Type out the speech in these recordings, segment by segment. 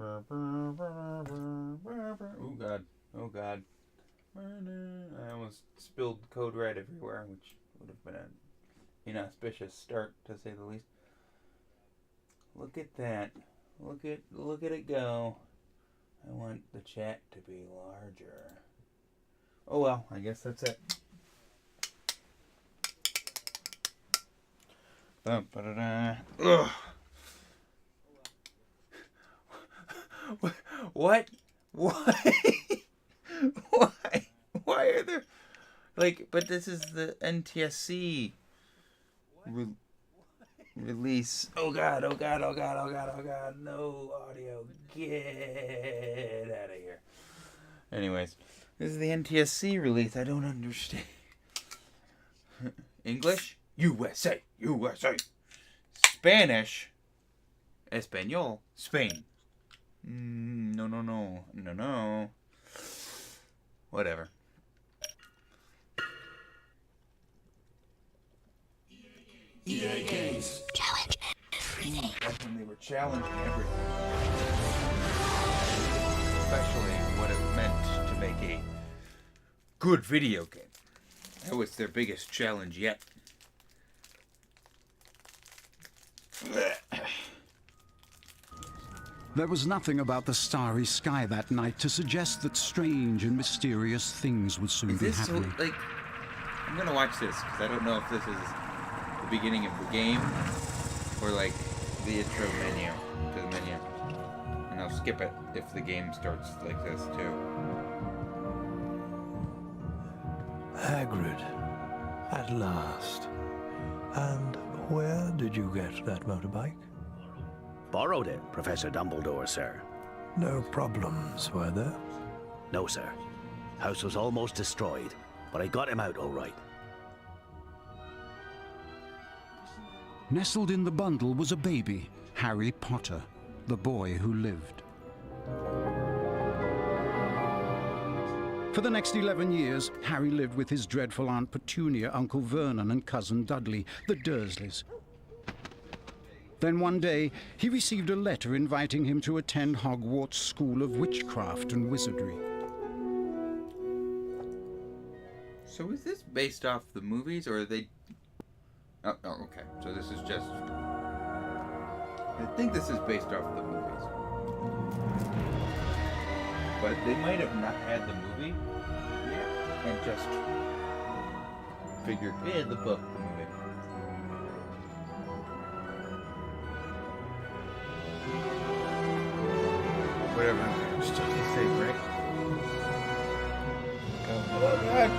Oh God. Oh God. I almost spilled code red everywhere, which would have been an inauspicious start, to say the least. Look at that. Look at it go. I want the chat to be larger. Oh well, I guess that's it. Ugh. What? Why? Why? Why are there... Like, but this is the NTSC release. Oh God, oh God, oh God, oh God, oh God. No audio. Get out of here. Anyways, this is the NTSC release. I don't understand. English? USA. USA. Spanish? Espanol? Spain. No. Whatever. EA Games. Challenge everything. That's when they were challenging everything. Especially what it meant to make a good video game. That was their biggest challenge yet. There was nothing about the starry sky that night to suggest that strange and mysterious things would soon be happening. So, like, I'm gonna watch this because I don't know if this is the beginning of the game or like the intro menu to the menu, and I'll skip it if the game starts like this too. Hagrid, at last. And where did you get that motorbike? Borrowed it, Professor Dumbledore, sir. No problems, were there? No, sir. House was almost destroyed, but I got him out all right. Nestled in the bundle was a baby, Harry Potter, the boy who lived. For the next 11 years, Harry lived with his dreadful Aunt Petunia, Uncle Vernon, and Cousin Dudley, the Dursleys. Then one day, he received a letter inviting him to attend Hogwarts School of Witchcraft and Wizardry. So is this based off the movies, or are they... Oh, okay. So this is just... I think this is based off the movies. But they might have not had the movie and just figured, yeah, the book, the movie. Whatever. Just to say, right? Oh, God.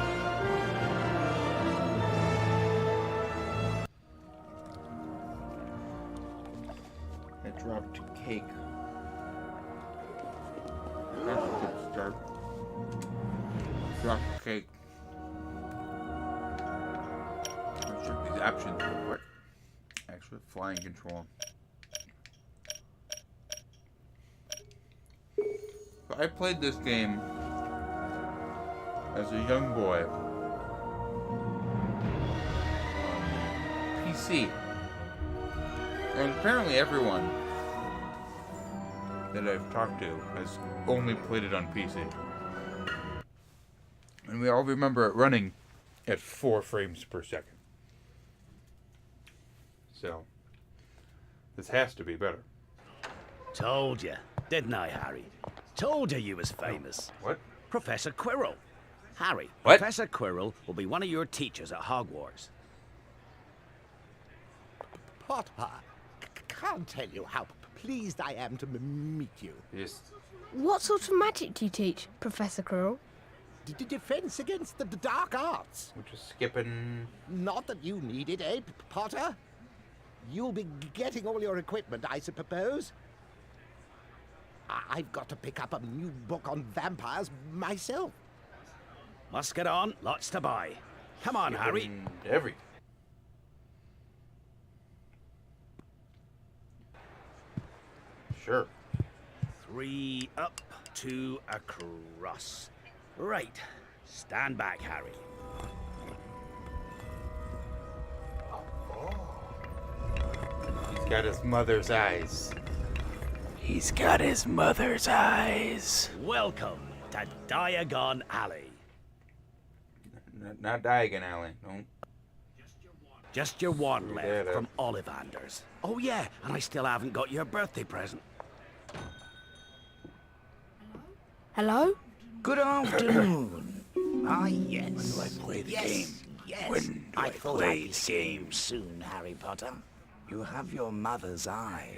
I dropped cake. That's a good start. Dropped cake. Let's check these options real quick. Actually, flying control. So I played this game as a young boy on PC. And apparently everyone that I've talked to has only played it on PC. And we all remember it running at 4 frames per second. So, this has to be better. Told you, didn't I, Harry? Told you was famous. What? Professor Quirrell. Harry, What? Professor Quirrell will be one of your teachers at Hogwarts. Potter, can't tell you how pleased I am to meet you. Yes. What sort of magic do you teach, Professor Quirrell? Defense against the dark arts. We're just skipping. Not that you need it, eh, Potter? You'll be getting all your equipment, I suppose. I've got to pick up a new book on vampires myself. Must get on, lots to buy. Come on, Harry. Everything. Sure. 3 up, 2 across. Right. Stand back, Harry. He's got his mother's eyes. He's got his mother's eyes. Welcome to Diagon Alley. Not Diagon Alley. Don't. Just your one Screw left that up. from Ollivanders. Oh yeah, and I still haven't got your birthday present. Hello? Good afternoon. Ah, yes. When do I play the yes, game? Yes. When do I thought play I'd the see game? you soon, Harry Potter. You have your mother's eyes.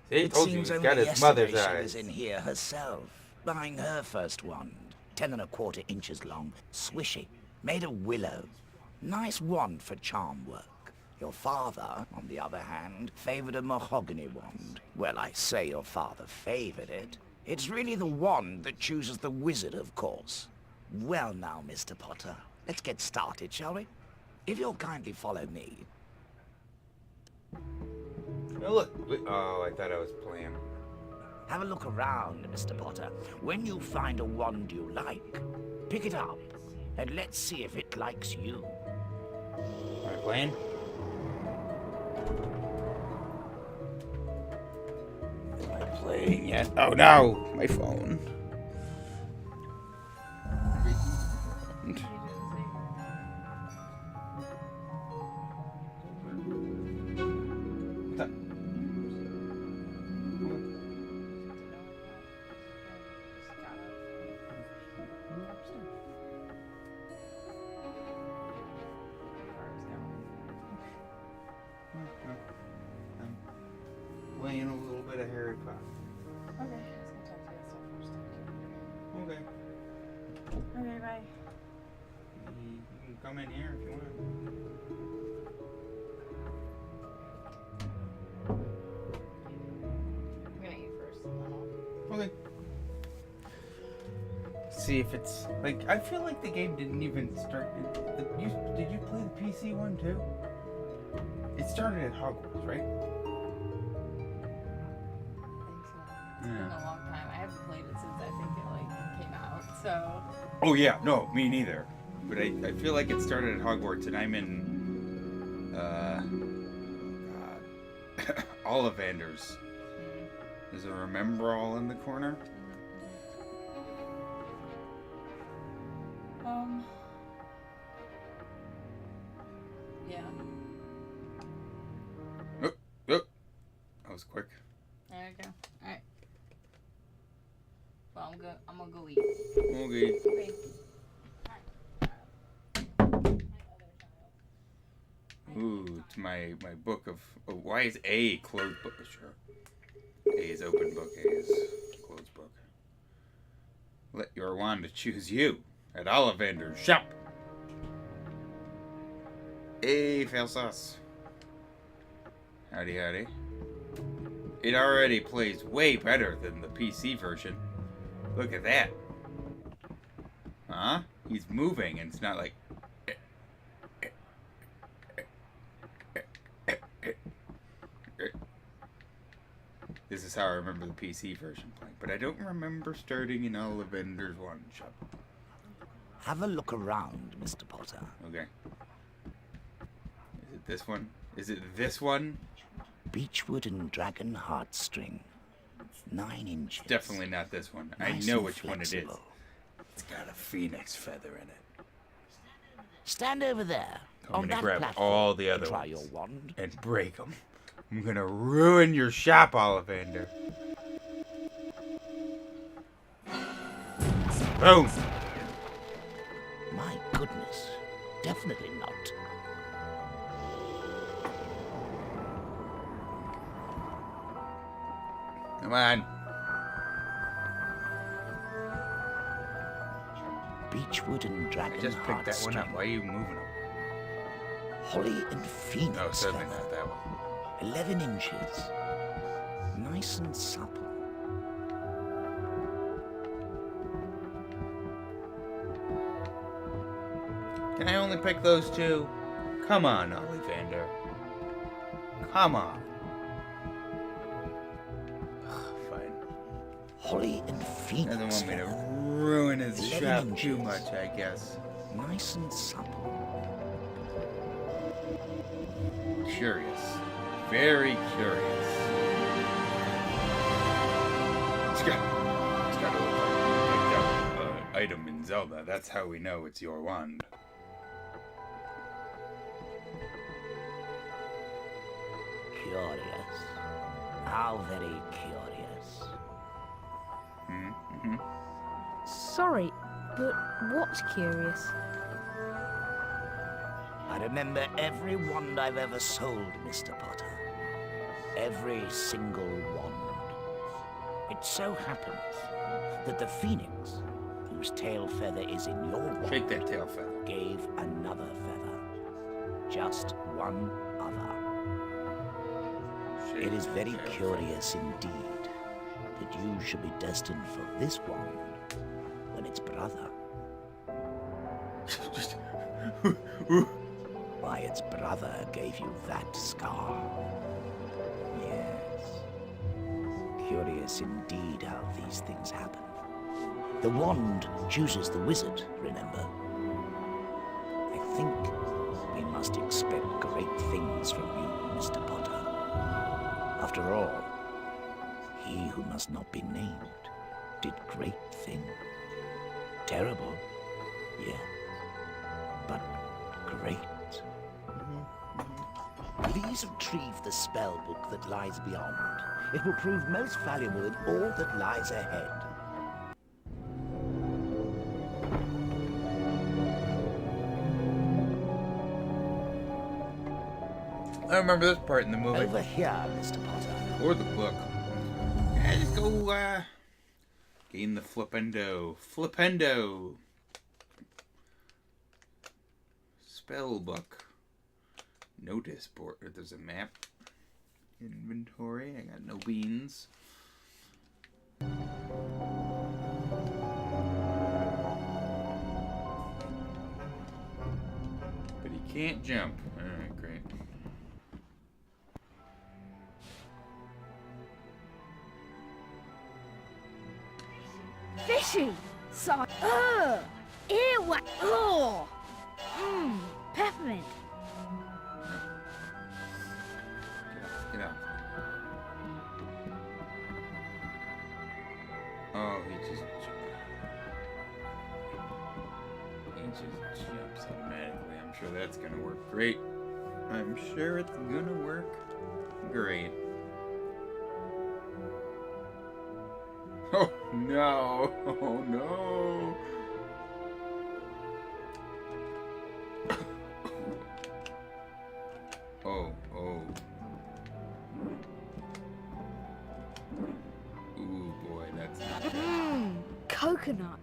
See, It told you seems he's only got his yesterday mother's she was eyes. in here herself, buying her first wand. 10¼ inches long, swishy, made of willow. Nice wand for charm work. Your father, on the other hand, favored a mahogany wand. Well, I say your father favored it. It's really the wand that chooses the wizard, of course. Well now, Mr. Potter, let's get started, shall we? If you'll kindly follow me. Oh, look. Oh, I thought I was playing. Have a look around, Mr. Potter. When you find a wand you like, pick it up, and let's see if it likes you. Am I playing? Am I playing yet? Oh no! My phone. Playing a little bit of Harry Potter. Okay, I was gonna talk to you first. Okay. Okay, bye. You can come in here if you want. I'm gonna eat first and then I'll... Okay. See if it's like I feel like the game didn't even start. Did you play the PC one too? It started at Hogwarts, right? I think so. It's been a long time. I haven't played it since I think it like came out, so... Oh yeah, no, me neither. But I feel like it started at Hogwarts, and I'm in Ollivanders. Is there a Remember All in the corner? Yeah. Oh, that was quick. There you go. Alright. Well, I'm gonna go eat. Okay. Okay. Ooh, it's my book of. Oh, why is A closed book? Sure. A is open book. A is closed book. Let your wand choose you at Ollivander's shop. A fail sauce. Howdy, howdy. It already plays way better than the PC version. Look at that. Huh? He's moving, and it's not like. This is how I remember the PC version playing, but I don't remember starting in Ollivander's one shop. Have a look around, Mr. Potter. Okay. Is it this one? Is it this one? Beechwood and dragon heartstring. 9 inches. Definitely not this one. I Nice know and which one it is. flexible. It's got a phoenix feather in it. Stand over there. I'm on gonna that grab platform, all the and other try ones. your wand. And break them. I'm gonna ruin your shop, Ollivander. Boom! My goodness. Definitely not. Come on. Beechwood and I dragon just picked that one up. heartstring. Why are you moving them? Holly and phoenix No, certainly feather. not that one. 11 inches. Nice and supple. Can I only pick those two? Come on, Ollivander. Come on. Fine. Holly and phoenix Doesn't want me to feather. ruin his 11 shop inches. too much, I guess. Nice and supple. Curious. Very curious. It's got to look like picked up an item in Zelda. That's how we know it's your wand. Curious. How very curious. Mm-hmm. Sorry, but what's curious? I remember every wand I've ever sold, Mr. Potter. Every single wand. It so happens that the phoenix, whose tail feather is in your wand, Shake that tail feather. gave another feather. Just one other. Shake It is that very tail curious indeed that you should be destined for this wand when its brother, why, its brother gave you that scar. Yes. Curious indeed how these things happen. The wand chooses the wizard, remember? I think we must expect great things from you, Mr. Potter. After all, he who must not be named did great things. Terrible, yes, but great. Please retrieve the spell book that lies beyond. It will prove most valuable in all that lies ahead. I remember this part in the movie. Over here, Mr. Potter. Or the book. Yeah, just go, gain the flipendo. Flipendo! Spell book. Notice board. There's a map. Inventory. I got no beans. But he can't jump. Alright, great. Fishy! Earwax! Oh! Peppermint! Get out. Oh, he just jumps automatically. I'm sure that's gonna work great. I'm sure it's gonna work great. Oh no! Oh no! Oh, oh. Ooh, boy, that's not good. Coconut!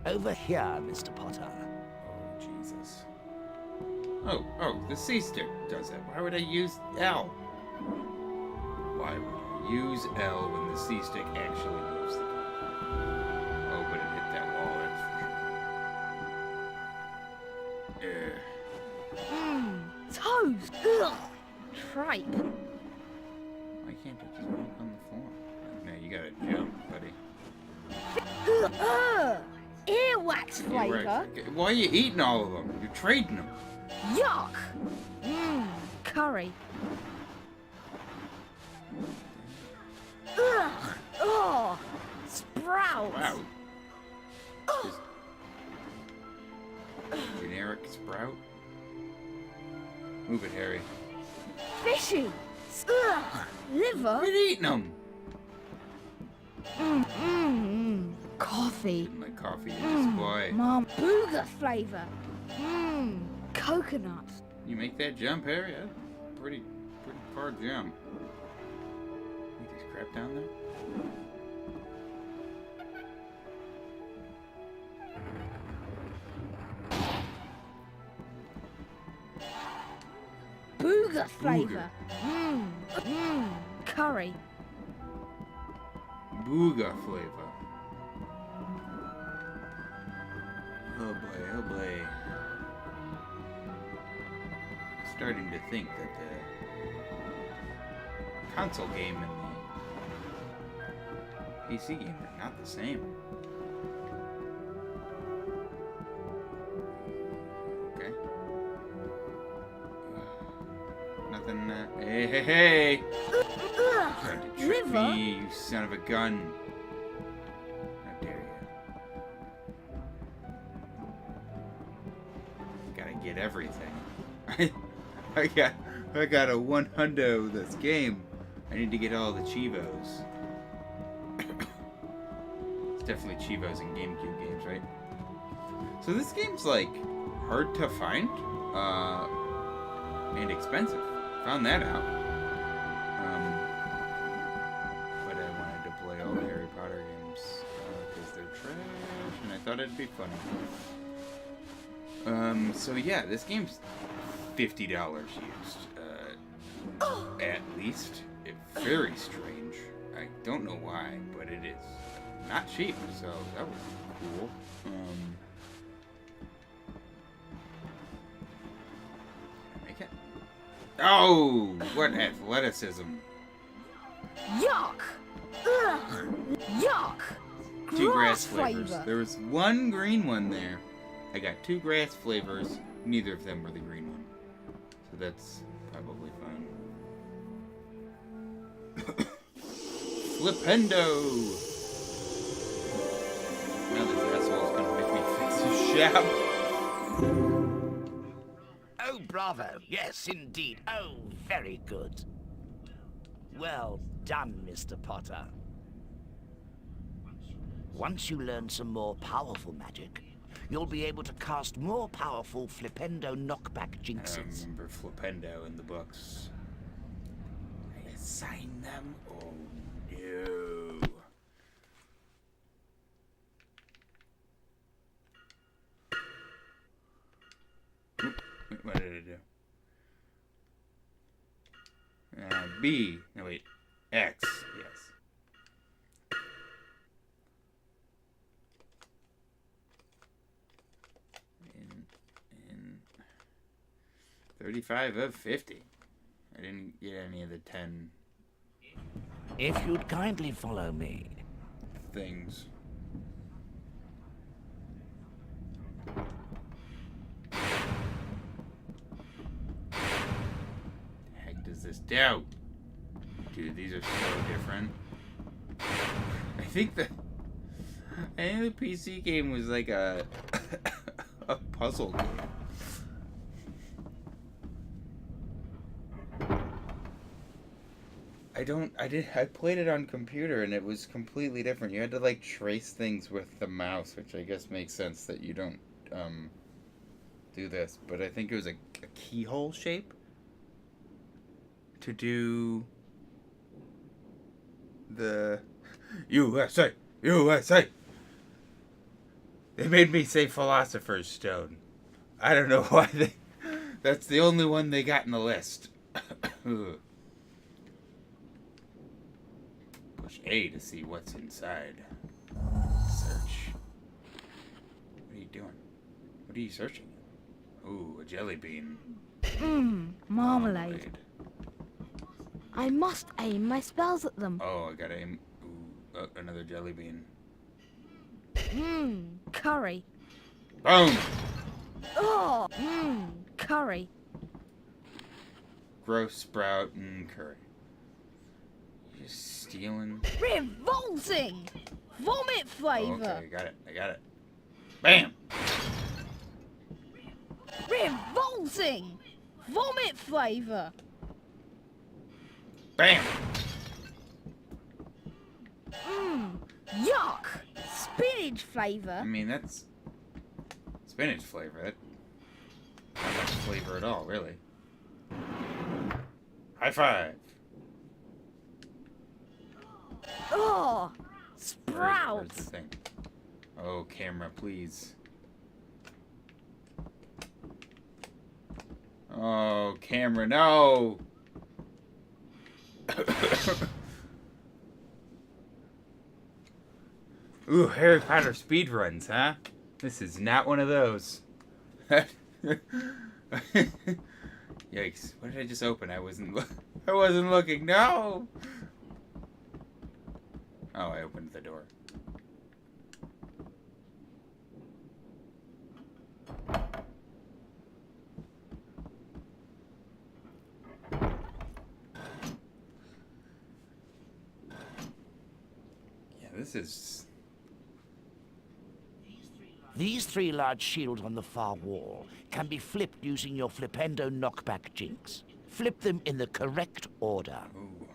Over here, Mr. Potter. Oh, Jesus. Oh, the C stick does it. Why would I use L? Why would I use L when the C stick actually moves the gun? Oh, but it hit that wall, that's for sure. Toes! Ugh! Tripe! Why can't I just walk on the floor? No, you gotta jump, buddy. Earwax You're flavour! right. Okay, why are you eating all of them? You're trading them. Yuck! Curry! Ugh! Oh! Sprouts! Wow. Just generic sprout. Move it, Harry. Fishy! Ugh! Liver! Quit eating them. Coffee! Didn't like coffee in this boy. Mom, booger flavour! Coconut! You make that jump, Harry? That's pretty far jump. Think there's crap down there? Booger flavour! Curry! Booga flavor. Oh boy, oh boy. Starting to think that the console game and the PC game are not the same. Okay. Nothing, hey! Tried to trick Liver? me, you son of a gun. get everything. I got a 100 this game. I need to get all the Chivos. It's definitely Chivos in GameCube games, right? So this game's like hard to find and expensive. Found that out. But I wanted to play all the Harry Potter games because they're trash, and I thought it'd be funny. So yeah, this game's $50 used, at least. It's very strange. I don't know why, but it is not cheap. So that was cool. Make it. Oh, what athleticism! Yuck! Ugh! Yuck! Two grass flavors. There was one green one there. I got 2 grass flavors. Neither of them were the green one. So that's probably fine. Flipendo! Now this asshole's gonna make me fix his shop. Oh, bravo. Yes, indeed. Oh, very good. Well done, Mr. Potter. Once you learn some more powerful magic, you'll be able to cast more powerful Flipendo knockback I jinxes. don't remember Flipendo in the books. I assigned them? Oh no. Oop, what did I do? B. No, wait. X. Yes. In 35 of 50. I didn't get any of the 10 If you'd kindly follow me. things. The heck does this do? Dude, these are so different. I think the PC game was like a a puzzle game. I played it on computer and it was completely different. You had to like trace things with the mouse, which I guess makes sense that you don't do this, but I think it was a keyhole shape to do the USA. They made me say Philosopher's Stone. I don't know why that's the only one they got in the list. Push A to see what's inside. Search. What are you doing? What are you searching? Ooh, a jelly bean. Marmalade. I must aim my spells at them. Oh, I gotta aim. Ooh, another jelly bean. Curry. Boom! Oh, curry. Gross sprout and curry. You're just stealing. Revolting! Vomit flavour. Okay, I got it. Bam! Revolting! Vomit flavour. Bam! Yuck! Spinach flavour. I mean, that's spinach flavor. That's not much flavor at all, really. High five! Oh, Where's the sprouts. thing? Oh, camera, please. Oh, camera, no! Ooh, Harry Potter speedruns, huh? This is not one of those. Yikes. What did I just open? I wasn't looking. No! Oh, I opened the door. Yeah, this is These 3 large shields on the far wall can be flipped using your Flipendo knockback jinx. Flip them in the correct order. Ooh.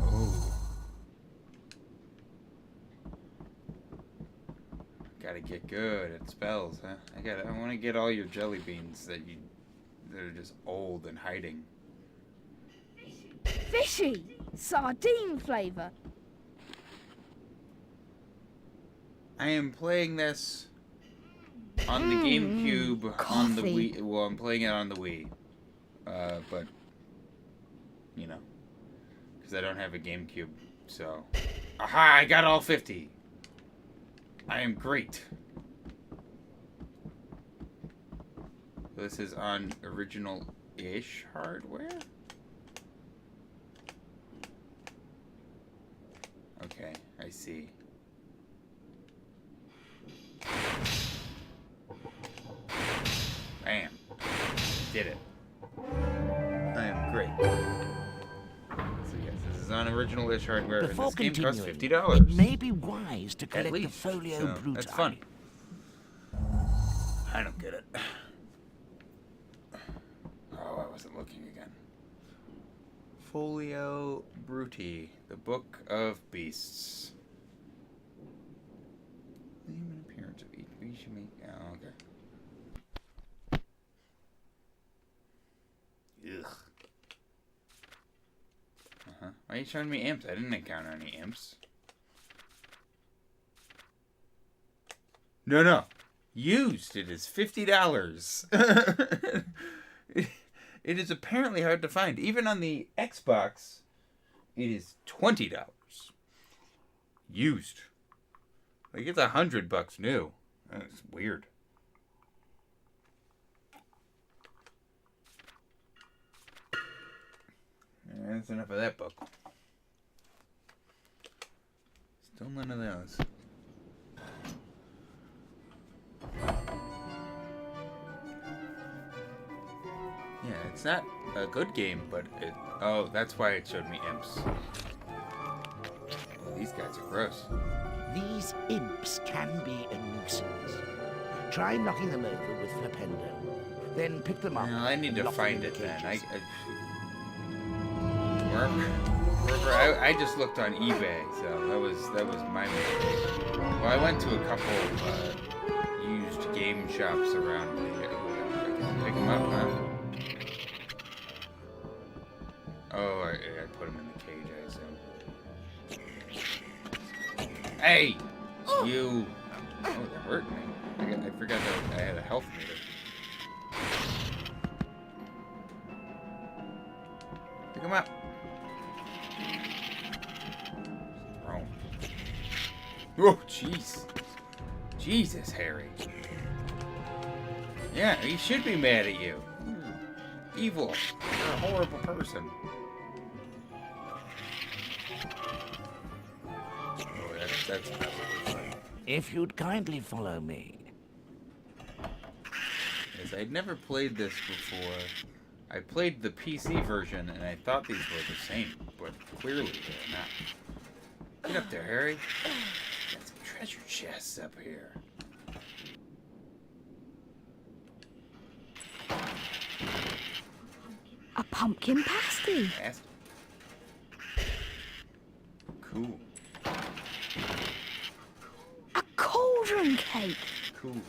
Oh. Gotta get good at spells, huh? I want to get all your jelly beans that are just old and hiding. Fishy! Sardine flavour. I am playing this on the GameCube, on the coffee. Wii. Well, I'm playing it on the Wii. But, you know, because I don't have a GameCube, so. Aha! I got all 50! I am great. This is on original-ish hardware? Okay, I see. Bam. Did it. I am great. So yes, this is on original-ish hardware, and Before this game costs continuing, $50. it may be wise to At collect the least, folio so bruti. that's fun. I don't get it. Oh, I wasn't looking again. Folio Bruti, the Book of Beasts. Name and appearance of each beast you make. Oh, okay. Ugh. Uh-huh. Why are you showing me imps? I didn't encounter any imps. No. Used. It is $50. It is apparently hard to find. Even on the Xbox, it is $20. Used. Like, it's $100 new. That's weird. That's enough of that book. Still none of those. Yeah, it's not a good game, but it... Oh, that's why it showed me imps. These guys are gross. These imps can be a nuisance. Try knocking them over with Flipendo. Then pick them up. Well, I need and to lock them find in it the then. cages. I just looked on eBay, so that was my mistake. Well, I went to a couple used game shops around here. I can pick them up, huh? Oh, I put them in the cage, I assume. Hey! You! Oh, that hurt me. I forgot that I had a health meter. Pick him up. Throw him. Oh, jeez. Jesus, Harry. Yeah, he should be mad at you. Evil. You're a horrible person. Oh, that's fine. If you'd kindly follow me. Yes, I'd never played this before. I played the PC version, and I thought these were the same, but clearly they're not. Get up there, Harry. Got some treasure chests up here. A pumpkin pasty. Nasty. Cool. A cauldron cake. Cool.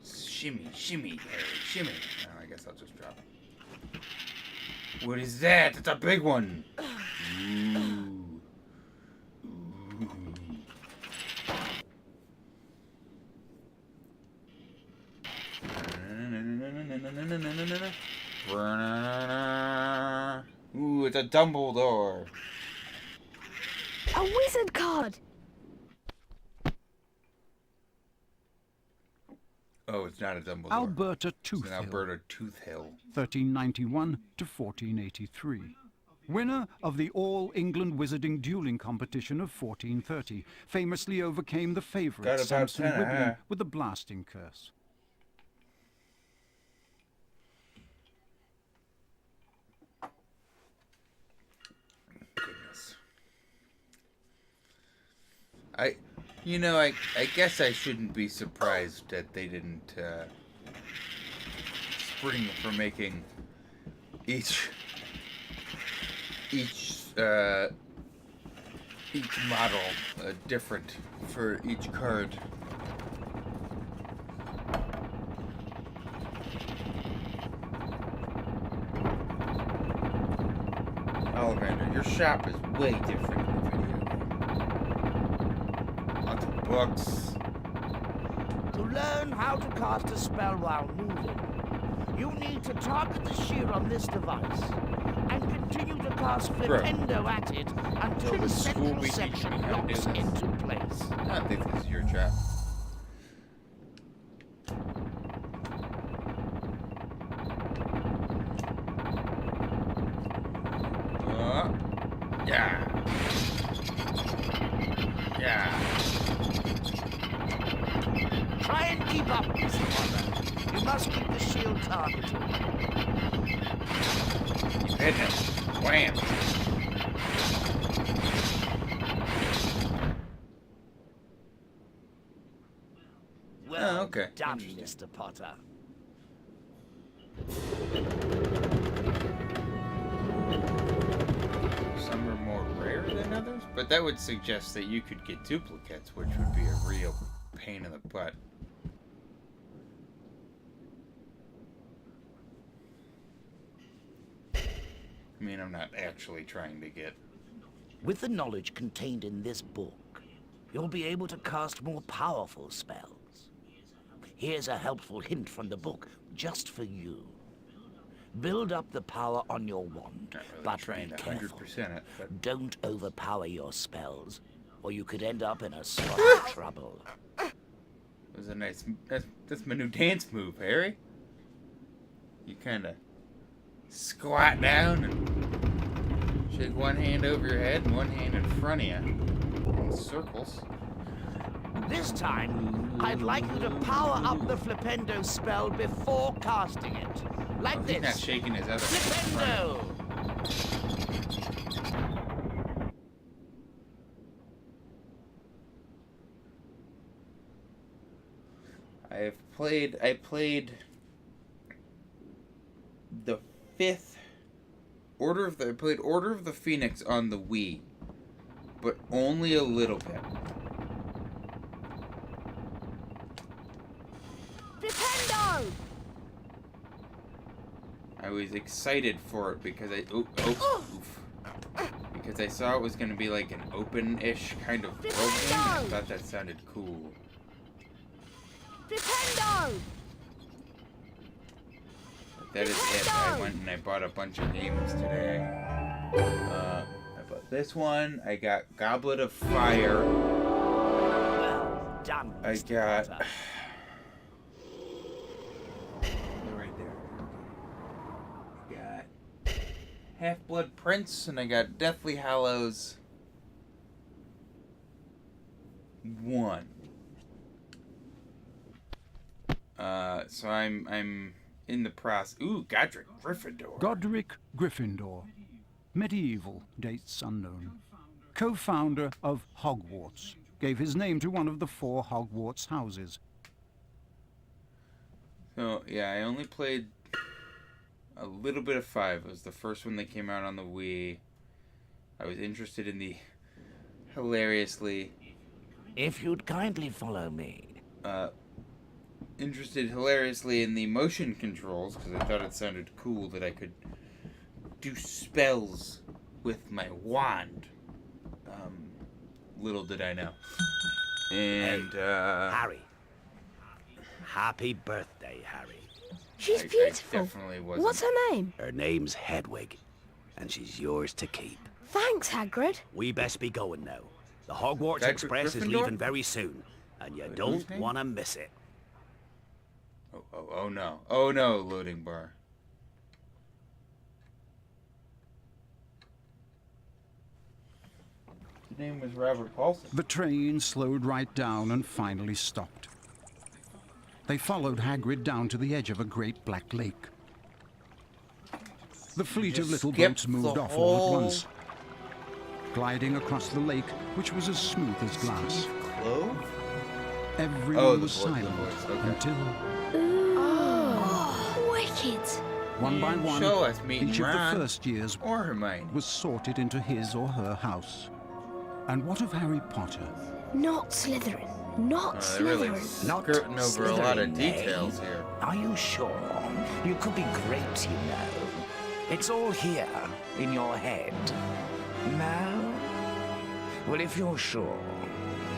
Shimmy, shimmy, Harry, shimmy. Oh, I guess I'll just drop it. What is that? It's a big one. Ooh. Ooh, it's a Dumbledore. A wizard card. Oh, it's not a Dumbledore. Alberta It's an Toothill, Alberta Toothill. 1391 to 1483. Winner of the All England Wizarding Dueling Competition of 1430, famously overcame the Got favourite about Samson 10, Wibbling with the blasting curse. Goodness. I guess I shouldn't be surprised that they didn't spring for making each model different for each card. Ollivander, your shop is way different in the video game. Lots of books. To learn how to cast a spell while moving, you need to target the shield on this device and continue to cast Flipendo at it until the central section locks into place. I think this is your job. Yeah. Try and keep up, Mr. Potter. You must keep the shield targeted. Keep hitting it. Wham. Well okay. done, Mr. Potter. Some are more rare than others, but that would suggest that you could get duplicates, which would be a real pain in the butt. I mean, I'm not actually trying to get... With the knowledge contained in this book, you'll be able to cast more powerful spells. Here's a helpful hint from the book, just for you. Build up the power on your wand, Not really but trying be to careful. 100% it, but... Don't overpower your spells, or you could end up in a spot of trouble. It was a nice... That's my new dance move, Harry. You kind of squat down and shake one hand over your head and one hand in front of you in circles. This time, I'd like you to power up the Flipendo spell before casting it. Like He's not this. shaking his other hand. Flipendo! I played the fifth Order of the Phoenix on the Wii, but only a little bit. Flipendo! I was excited for it because because I saw it was going to be like an open-ish kind of world game, and I thought that sounded cool. Flipendo! But that is it. I went and I bought a bunch of games today. I bought this one. I got Goblet of Fire. Well done, I Mr. got... Potter. right there. I got Half-Blood Prince, and I got Deathly Hallows 1. So I'm in the process. Ooh, Godric Gryffindor. Godric Gryffindor. Medieval, dates unknown. Co-founder of Hogwarts. Gave his name to one of the 4 Hogwarts houses. So, yeah, I only played a little bit of 5. It was the first one that came out on the Wii. I was interested in the hilariously... If you'd kindly follow me. Interested hilariously in the motion controls, because I thought it sounded cool that I could do spells with my wand. Little did I know. And, Harry. Happy birthday, Harry. She's I beautiful. definitely wasn't. What's her name? Her name's Hedwig, and she's yours to keep. Thanks, Hagrid. We best be going now. The Hogwarts Godric Express is Gryffindor? leaving very soon, and you Wait, whose don't name? want to miss it. Oh no. Oh no, loading bar. His name was Robert Paulson. The train slowed right down and finally stopped. They followed Hagrid down to the edge of a great black lake. The fleet of Just little skipped boats moved the off all whole- at once. gliding across the lake, which was as smooth as glass. Clove? Everyone the was silent voice, okay. until, Wicked. one by one, Show us meeting each of Ron the first years or Hermione. was sorted into his or her house. And what of Harry Potter? Not Slytherin. Not They're really Slytherin. Not skirting over a lot of Slytherin, eh? details here. Are you sure? You could be great, you know. It's all here, in your head. No? Well, if you're sure,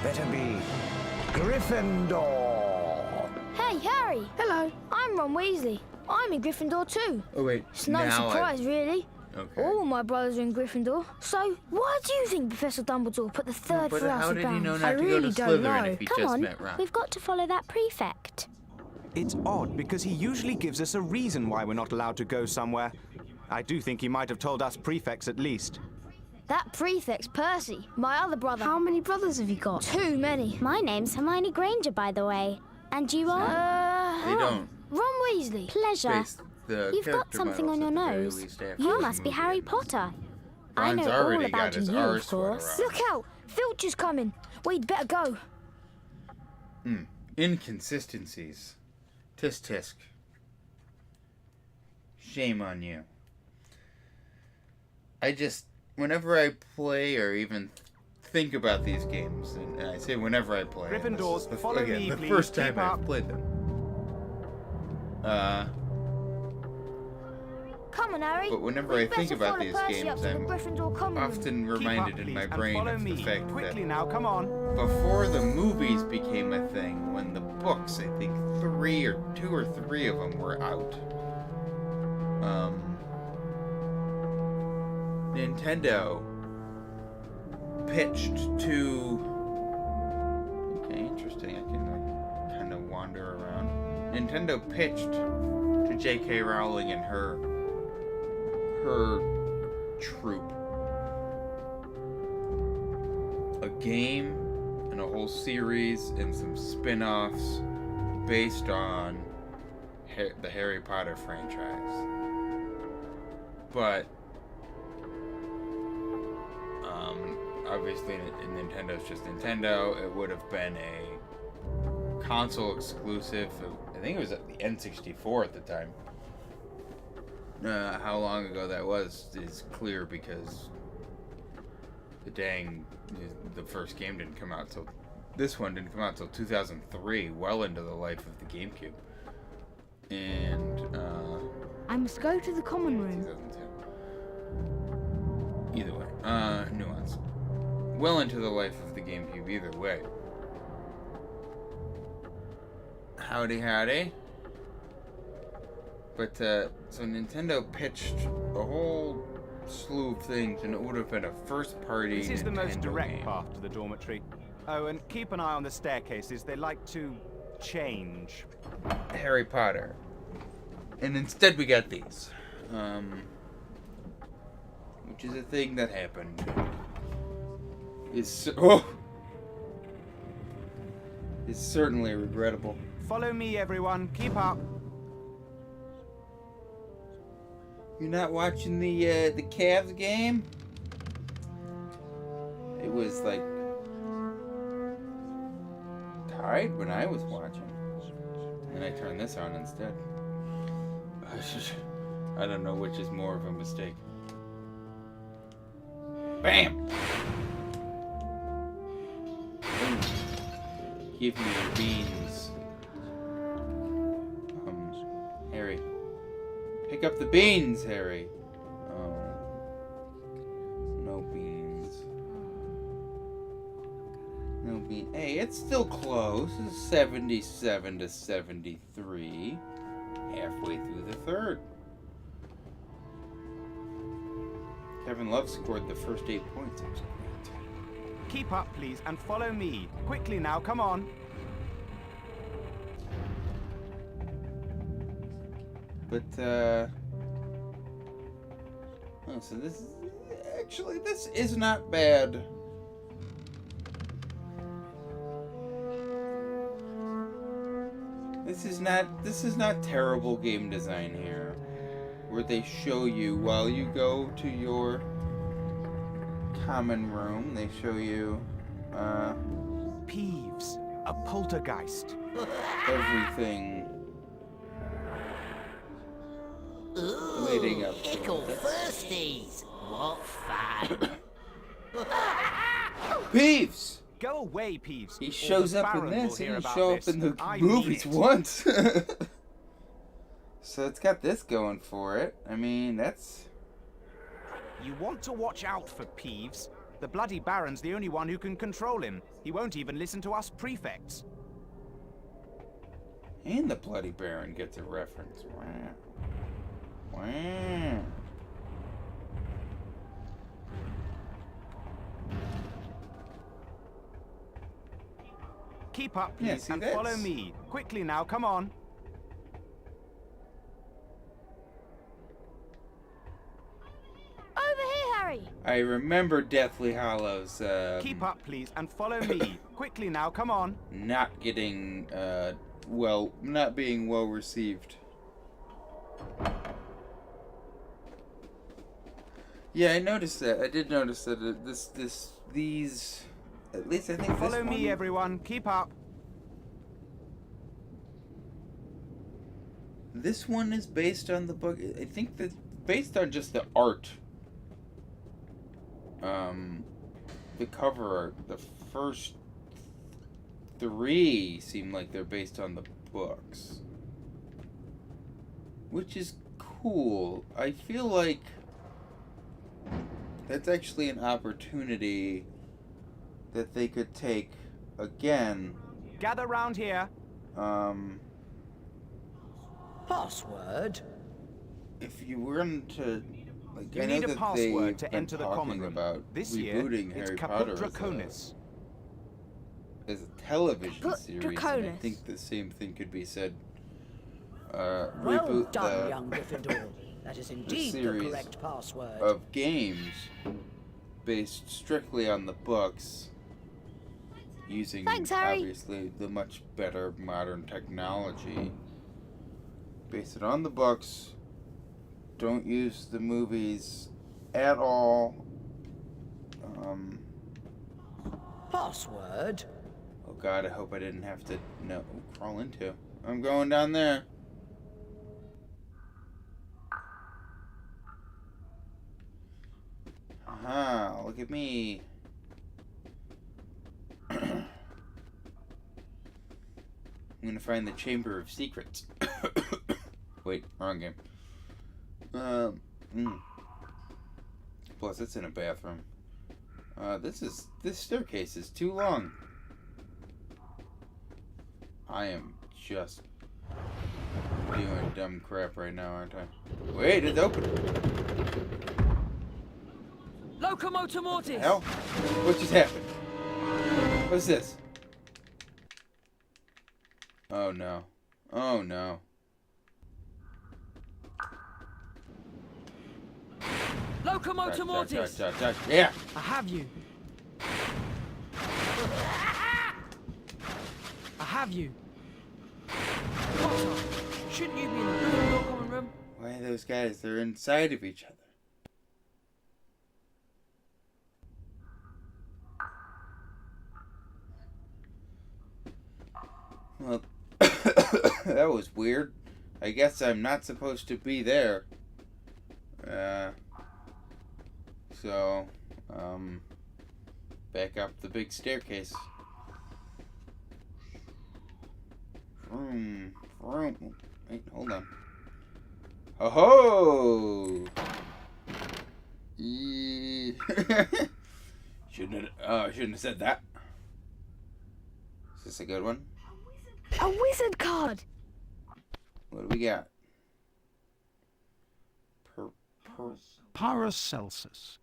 better be Gryffindor. Hey, Harry. Hello. I'm Ron Weasley. I'm in Gryffindor too. Oh wait, It's no surprise, really. Okay. All my brothers are in Gryffindor. So, why do you think Professor Dumbledore put the third But for us how in did he know bounds? not to go to really don't Slytherin know. if he Come just on, met Ron? we've got to follow that prefect. It's odd because he usually gives us a reason why we're not allowed to go somewhere. I do think he might have told us prefects at least. That prefect's Percy, my other brother. How many brothers have you got? Too many. My name's Hermione Granger, by the way. And you are? They don't Ron Weasley. Pleasure. base the You've got character something on models your at the very nose. least after You the must be movie Harry ends. Potter. I Ron's know all already about got his you, R of sweater course. on. Look out! Filch's coming. We'd better go. Inconsistencies. Tisk tisk. Shame on you. Whenever I play or even think about these games, and I say whenever I play, and this Gryffindors, is the, follow again, me, the please. first time Keep I've up. played them. Come on, Harry. But whenever We'd I think better about follow these Percy up games, to the I'm Gryffindor common room. often Keep reminded up, in please, my and brain follow of me. the fact Quickly that now, come on. before the movies became a thing, when the books, I think two or three of them were out, Nintendo pitched to... Okay, interesting. I can kind of wander around. Nintendo pitched to J.K. Rowling and her troupe a game and a whole series and some spin-offs based on the Harry Potter franchise. But obviously Nintendo's just Nintendo. It would have been a console exclusive. I think it was at the N64 at the time. How long ago that was is clear because the first game didn't come out till... This one didn't come out till 2003, well into the life of the GameCube. And, I must go to the common room. 2002. Either way. Nuance. Well into the life of the GameCube, either way. Howdy, howdy. But, so Nintendo pitched a whole slew of things, and it would have been a first-party This is the most Nintendo direct game. path to the dormitory. Oh, and keep an eye on the staircases. They like to change. Harry Potter. And instead we got these. Which is a thing that happened. Is certainly regrettable. Follow me, everyone. Keep up. You're not watching the Cavs game? It was like tied when I was watching. And I turned this on instead. I don't know which is more of a mistake. Bam! Give me your beans. Harry. Pick up the beans, Harry. No beans. No beans. Hey, it's still close. It's 77 to 73. Halfway through the third. Kevin Love scored the first 8 points. That was great. Keep up, please, and follow me. Quickly now, come on. But, oh, so this is not bad. This is not terrible game design here. Where they show you while you go to your common room. They show you Peeves, a poltergeist. everything leading up to Ickle it. firsties. What fun. Peeves! Go away, Peeves. He or shows the up in Baron will this. He hear didn't about show up this. in the I mean movies it. once. So it's got this going for it. I mean, that's... You want to watch out for Peeves. The bloody Baron's the only one who can control him. He won't even listen to us prefects. And the Bloody Baron gets a reference. Wow. Wow. Keep up, Yeah, please, see, and that's- follow me. Quickly now, come on. Over here, Harry. I remember Deathly Hallows Keep up, please, and follow me. Quickly now, come on. not getting, not being well received. Yeah, I noticed that. I did notice that these, at least I think Follow this me, one, everyone. Keep up. this one is based on the book. I think that based on just the art. The cover art, the first 3 seem like they're based on the books. Which is cool. I feel like that's actually an opportunity that they could take again. Gather round here. Password? If you were to, like, You I know need a that password they've to been enter the talking common room. about This year, rebooting it's Harry Caput Potter Draconis. as a television Caput series. And I Draconis. think the same thing could be said. Well Reboot done, the young Gryffindor. That is indeed the series correct password. of games based strictly on the books, using Thanks, Harry. obviously the much better modern technology. Base it on the books. Don't use the movies at all. Password? Oh God, I hope I didn't have to crawl into. I'm going down there. Aha, look at me. I'm gonna find the Chamber of Secrets. Wait, wrong game. Plus, it's in a bathroom. This staircase is too long. I am just doing dumb crap right now, aren't I? Wait, it's open. Locomotor Mortis! Hell? What just happened? What's this? Oh no. Oh no. Locomotor Mortis! Yeah! I have you. I have you. Potter, shouldn't you be in the Gryffindor common room? Why are those guys? They're inside of each other. Well, that was weird. I guess I'm not supposed to be there. Back up the big staircase. Vroom, vroom. Wait, hold on. Ho ho! Shouldn't have said that. Is this a good one? A wizard card! What do we got? Paracelsus,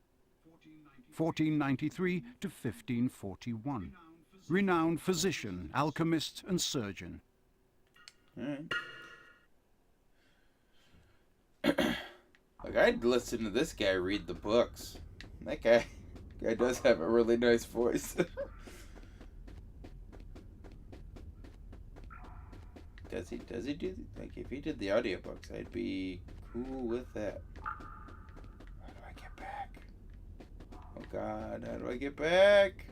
1493 to 1541. Renowned physician, alchemist, and surgeon. Alright. Like, I'd listen to this guy read the books. That guy does have a really nice voice. Does he do, like, if he did the audiobooks, I'd be cool with that. How do I get back? Oh God, how do I get back?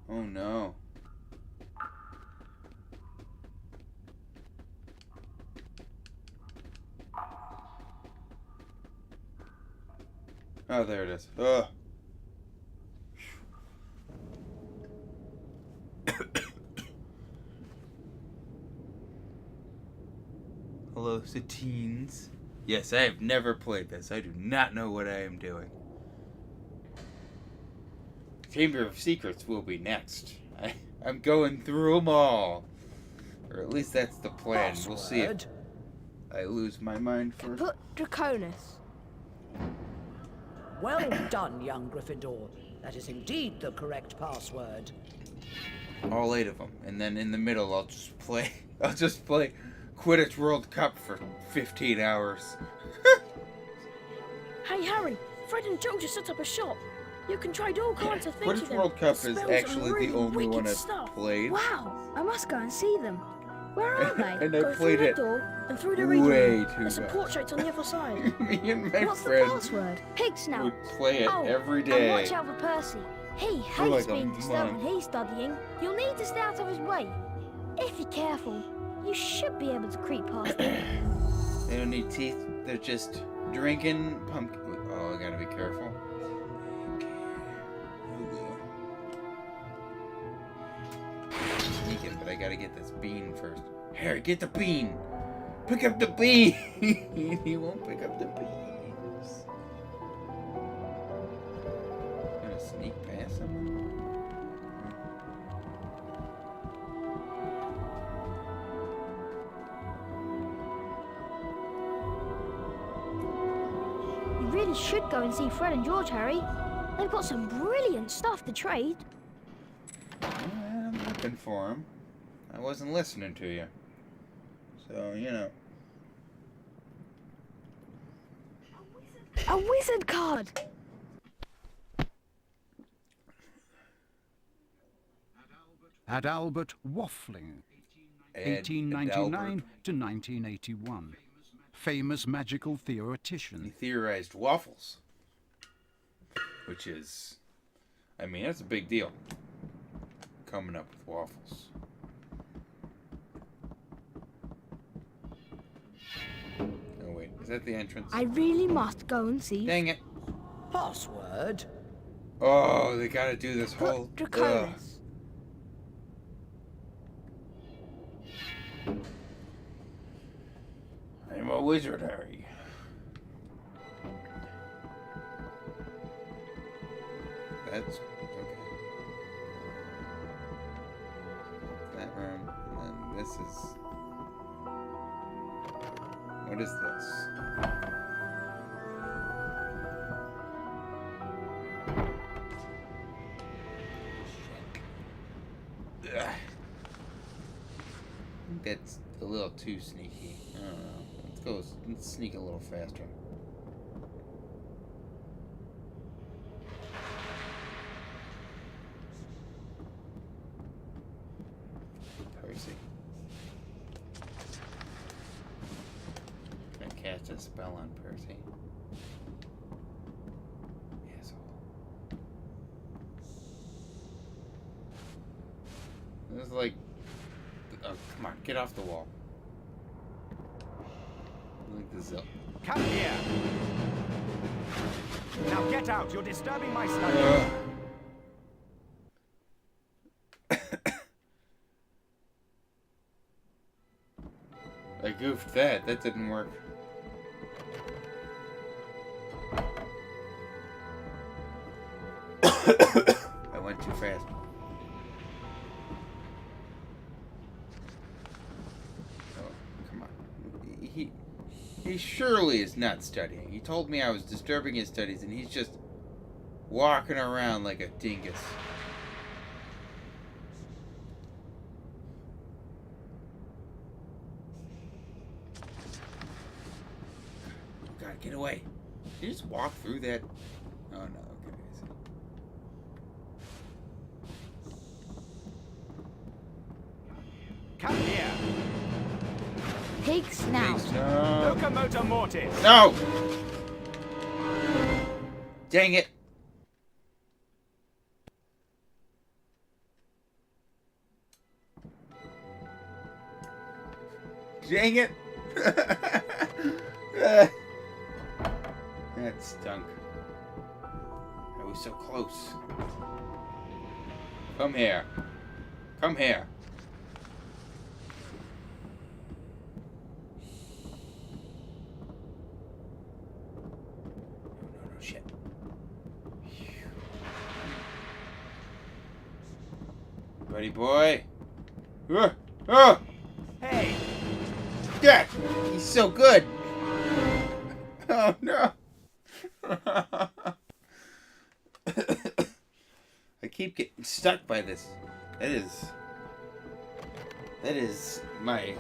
Oh no. Oh, there it is. Ugh. Hello, Satines. Yes, I have never played this. I do not know what I am doing. Chamber of Secrets will be next. I'm going through them all. Or at least that's the plan. Password. We'll see if I lose my mind first. Put Draconis. Well done, young Gryffindor. That is indeed the correct password. All 8 of them. And then in the middle, I'll just play Quidditch World Cup for 15 hours. Hey, Harry, Fred and Joe just set up a shop. You can trade all kinds of things Quidditch with them. World Cup is Spells and actually really the only one wicked I've stuff. played. Wow, I must go and see them. Where are they? And I Go played through it the door and through the reading way room. too There's a much. portrait on the other side. Me and my What's the friends password? Pig snout. would play it every And day. watch out for Percy. He For hates like a being disturbed month. when he's studying. You'll need to stay out of his way. If you're careful, you should be able to creep past him. They don't need teeth. They're just drinking pumpkin. Oh, I gotta be careful. Sneaking, but I gotta get this bean first. Harry, get the bean! Pick up the bean! He won't pick up the beans. Gonna sneak past him. You really should go and see Fred and George, Harry. They've got some brilliant stuff to trade. I'm looking for him. I wasn't listening to you. So, you know. A wizard card! Had Albert waffling, 1899 to 1981. Famous magical theoretician. He theorized waffles. Which is, I mean, that's a big deal. Coming up with waffles. Oh wait, is that the entrance? I really must go and see. Dang it. Password? Oh, they gotta do this whole... Put Draconis. I'm a wizard, Harry. That's okay. That room, and then this is... What is this? Ugh. I think that's a little too sneaky. I don't know. Let's sneak a little faster. Percy. I cast a spell on Percy. Asshole. This is like... Oh, come on, get off the wall. Like the zip. Come here. Now get out. You're disturbing my study. I goofed that. That didn't work. I went too fast. Oh, come on. He surely is not studying. He told me I was disturbing his studies, and he's just walking around like a dingus. Oh God, get away. Did you just walk through that? Oh no, okay. Come here. Pig snout. Locomotor mortis. No! Dang it! Dang it! That stunk. I was so close. Come here. Come here. No, shit. Buddy boy. Hey! Yeah, he's so good. Oh no. I keep getting stuck by this. That is my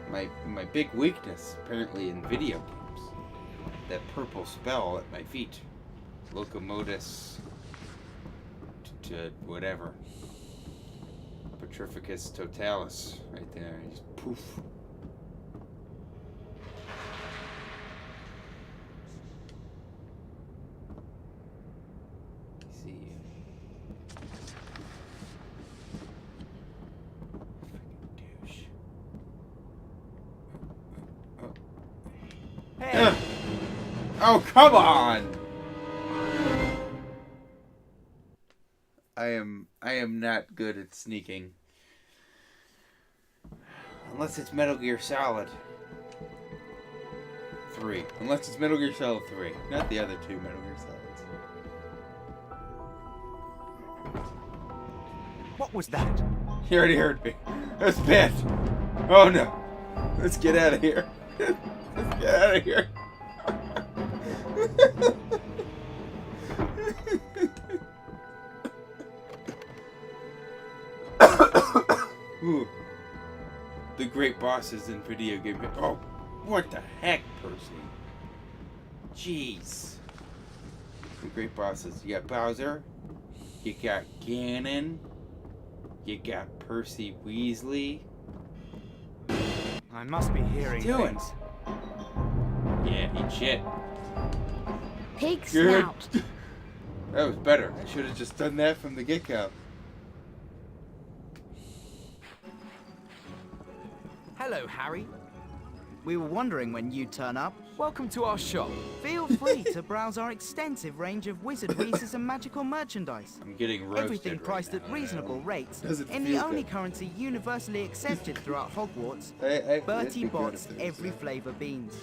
my big weakness apparently in video games. That purple spell at my feet. Locomotus to whatever. Petrificus totalis right there. Just poof. See you. Freaking douche. Hey! Oh, come on! I am not good at sneaking. Unless it's Metal Gear Solid 3. Unless it's Metal Gear Solid 3. Not the other two Metal Gear Solids. What was that? You already heard me. That's bad. Oh no. Let's get out of here. Let's get out of here. Ooh. The great bosses in video game. Oh, what the heck, Percy? Jeez. The great bosses. You got Bowser. You got Ganon. You got Percy Weasley. I must be hearing doing? things. Yeah, eat shit. Pig Good. snout. That was better. I should have just done that from the get-go. Hello, Harry. We were wondering when you'd turn up. Welcome to our shop. Feel free to browse our extensive range of wizardries and magical merchandise. I'm getting roasted. Everything priced right at now. reasonable rates Doesn't in the feel only good. currency universally accepted throughout Hogwarts. Bertie Bott's every flavour beans.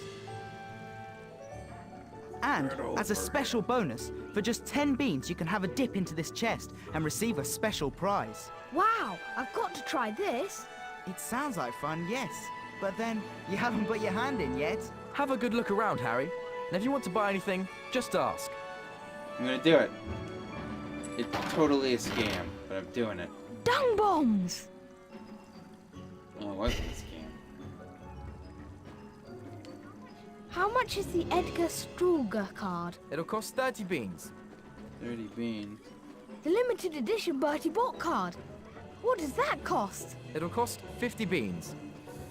And as a special bonus, for just 10 beans you can have a dip into this chest and receive a special prize. Wow, I've got to try this. It sounds like fun, yes. But then, you haven't put your hand in yet. Have a good look around, Harry. And if you want to buy anything, just ask. I'm gonna do it. It's totally a scam, but I'm doing it. Dung bombs! Oh, it wasn't a scam. How much is the Edgar Struger card? It'll cost 30 beans. 30 beans. The limited edition Bertie Bott card. What does that cost? It'll cost 50 beans.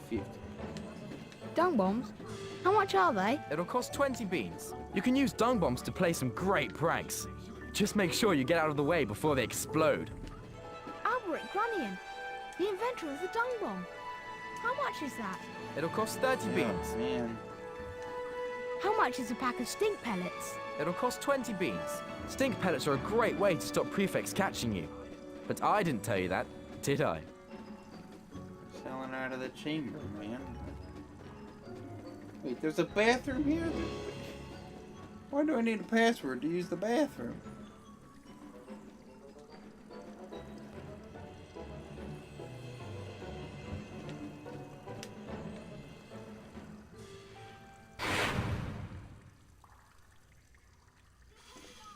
50. Dung bombs? How much are they? It'll cost 20 beans. You can use dung bombs to play some great pranks. Just make sure you get out of the way before they explode. Albert Grunion, the inventor of the dung bomb. How much is that? It'll cost 30 beans. Man. How much is a pack of stink pellets? It'll cost 20 beans. Stink pellets are a great way to stop prefects catching you. But I didn't tell you that, did I? Selling out of the chamber, man. Wait, there's a bathroom here? Why do I need a password to use the bathroom?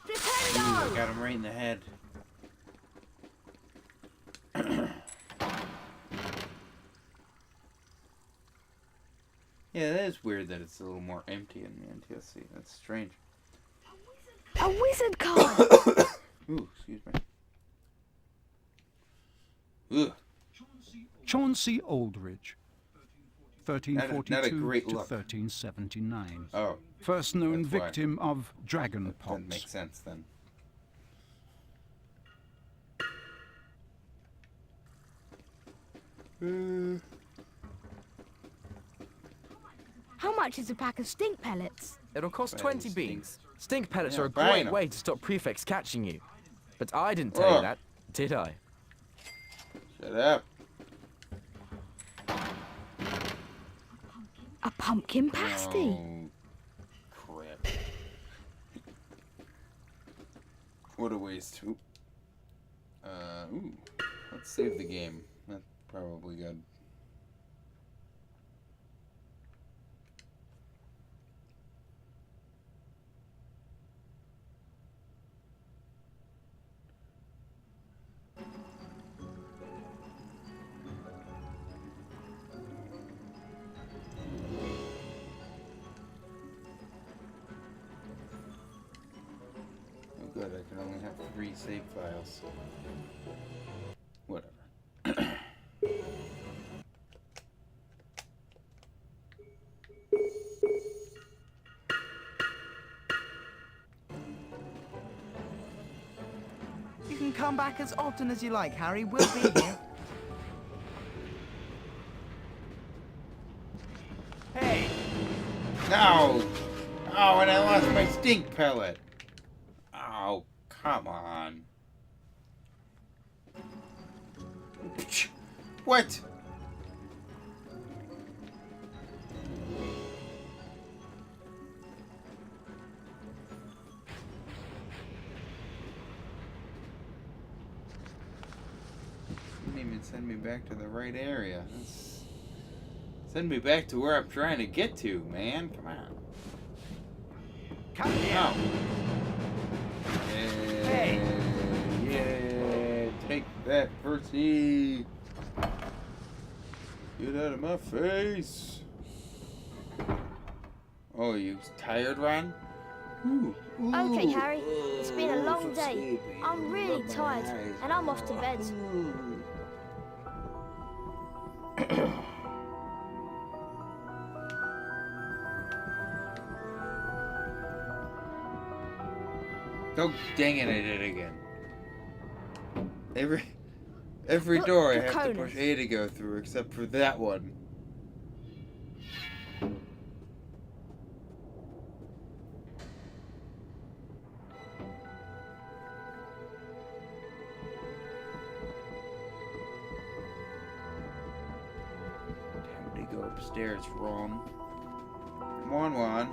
Ooh, I got him right in the head. Yeah, that is weird that it's a little more empty in the NTSC. That's strange. A wizard card! Ooh, excuse me. Ugh. Chauncey Aldridge, 1342 not a great to look. 1379. Oh. First known That's why. victim of dragon pox. That makes sense then. How much is a pack of stink pellets? It'll cost Well, 20 stink. beans. Stink pellets Yeah, are a buy great 'em. way to stop prefects catching you. But I didn't tell you Oh. that, did I? Shut up. A pumpkin pasty. Oh, crap. What a waste. Ooh. Let's save the game. That's probably good. Oh good, I can only have 3 save files. Whatever. You can come back as often as you like, Harry. We'll be here. Hey! No! Oh, and I lost my stink pellet. Oh, come on. What? Didn't even send me back to the right area. Send me back to where I'm trying to get to, man. Come on. Come here! Hey! Yeah! Take that, Percy! Get out of my face! Oh, you tired, Ron? Okay, Harry. It's been a long day. I'm really tired, and I'm off to bed. Oh, dang it, I did it again. Every door I have to push A to go through, except for that one. Time to go upstairs, Ron. Come on, Ron.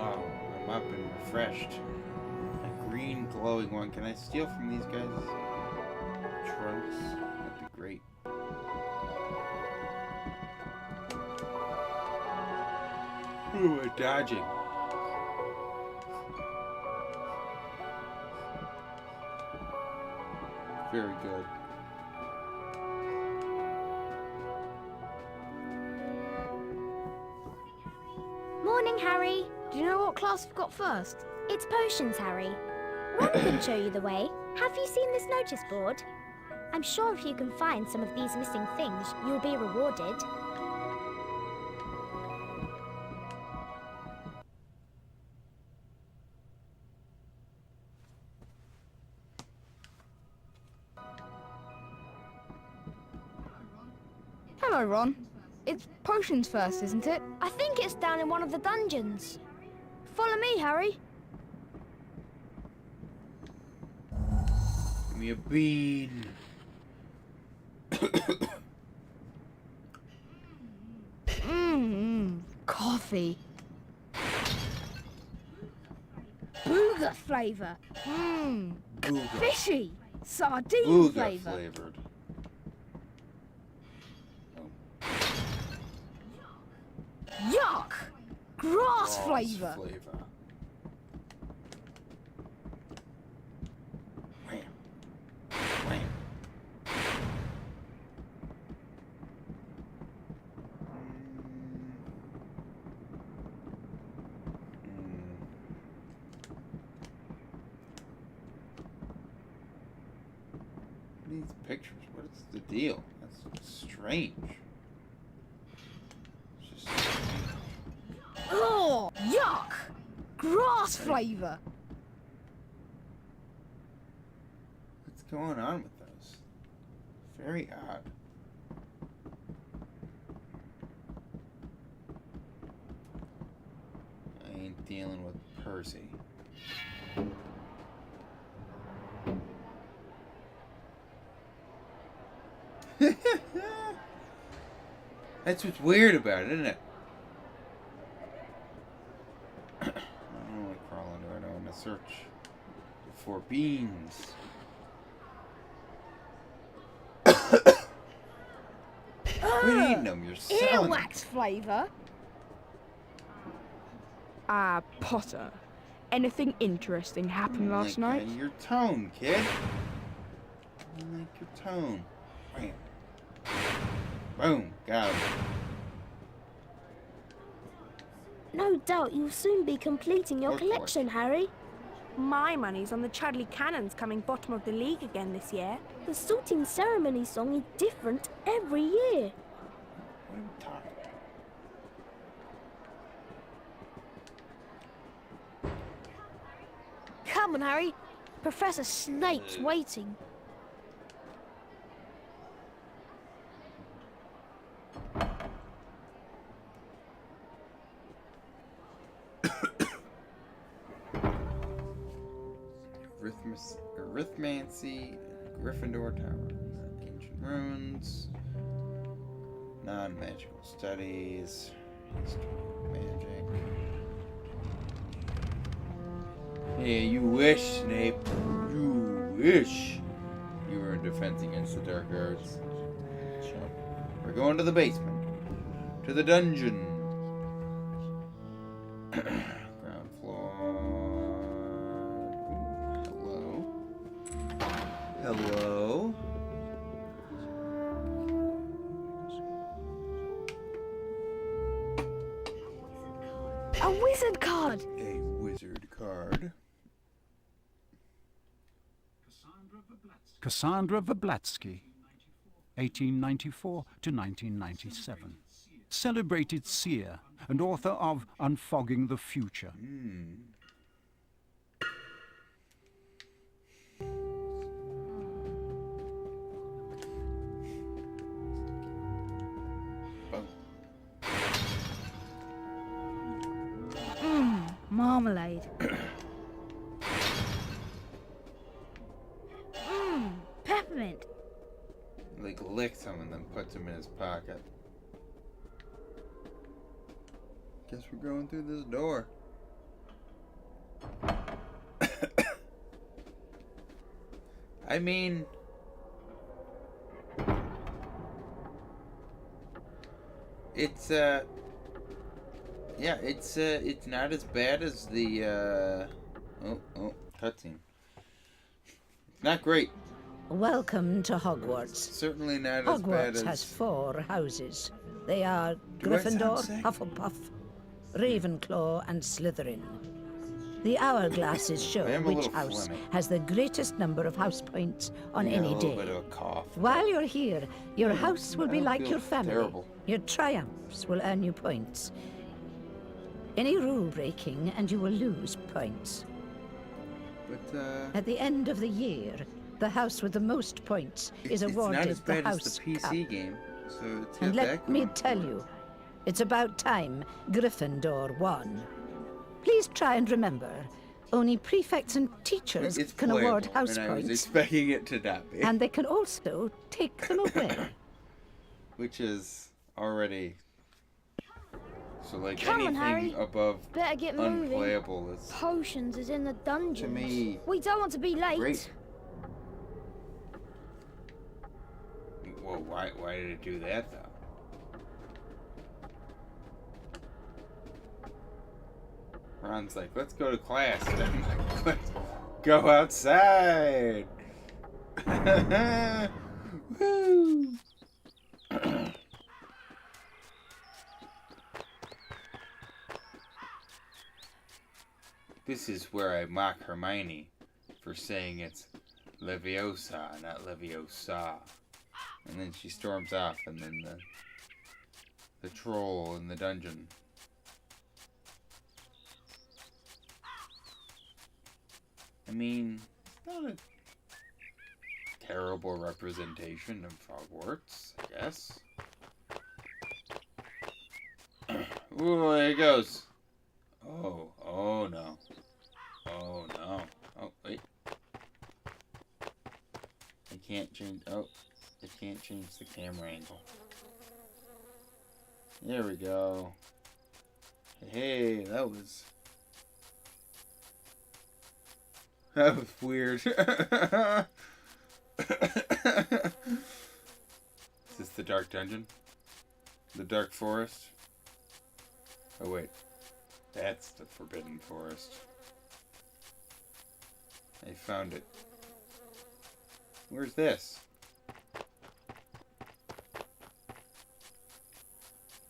Oh, I'm up and refreshed. A green glowing one. Can I steal from these guys? Trunks? That'd be great. Ooh, we're dodging. Very good. Morning, Harry. Do you know what class we've got first? It's potions, Harry. Ron can show you the way. Have you seen this notice board? I'm sure if you can find some of these missing things, you'll be rewarded. Hello, Ron. It's potions first, isn't it? I think it's down in one of the dungeons. Follow me, Harry. Give me a bean. Coffee. Booger flavour. Booger. Fishy. Sardine Booger flavour. flavored. Yuck! Grass flavour. Wham. Wham. These pictures, what is the deal? That's strange. It's just Oh, yuck! Grass flavour. what's going on with those? Very odd. I ain't dealing with Percy. That's what's weird about it, isn't it? I don't want to crawl into it. I want to search for beans. You're eating them. You're selling them. Earwax flavour. Potter. Anything interesting happened last night? Your tone, kid. I like your tone. Bam. Boom. Got him. No doubt you'll soon be completing your collection, Harry. My money's on the Chudley Cannons coming bottom of the league again this year. The sorting ceremony song is different every year. What are we talking about? Come on, Harry. Professor Snape's waiting. Arithmancy, Gryffindor Tower, ancient ruins, non-magical studies, history of magic. Yeah, you wish, Snape. You wish you were in Defense Against the Dark Arts. So, we're going to the basement, to the dungeon. Ground floor. Hello? A wizard card! A wizard card. Cassandra Verblatsky, 1894 to 1997. Celebrated seer and author of Unfogging the Future. Marmalade. Peppermint. Like licks him and then puts him in his pocket. Guess we're going through this door. I mean, it's yeah, it's not as bad as the cutscene. It's not great. Welcome to Hogwarts. Certainly not as bad as... Hogwarts has 4 houses. They are Do I sound Gryffindor, sick? Hufflepuff, Ravenclaw, and Slytherin. The hourglasses show I am a which little house phlegmy. has the greatest number of house points on Yeah, any a little day. bit of a cough. While you're here, your house will I be don't like feel your family. terrible. Your triumphs will earn you points. Any rule breaking and you will lose points. But At the end of the year, the house with the most points is it's awarded not as bad the as House the PC Cup. game, so it's got And that let me going tell for it. you, it's about time Gryffindor won. Please try and remember, only prefects and teachers It's can award playable, house and I was points, expecting it to not be. and they can also take them away. Which is already... So like Come on, anything Harry. above Better get moving. unplayable is Potions is in the dungeons. to me We don't want to be late. great. Well, why did it do that though? Ron's like, let's go to class. And I'm like, let's go outside. Woo! This is where I mock Hermione for saying it's Leviosa, not Leviosa. And then she storms off, and then the troll in the dungeon. I mean, not a terrible representation of Hogwarts, I guess. Ooh, there it goes. Oh no. Oh no. Oh, wait. I can't change, I can't change the camera angle. There we go. Hey, that was weird. Is this the dark dungeon? The dark forest? Oh wait, that's the forbidden forest. I found it. Where's this?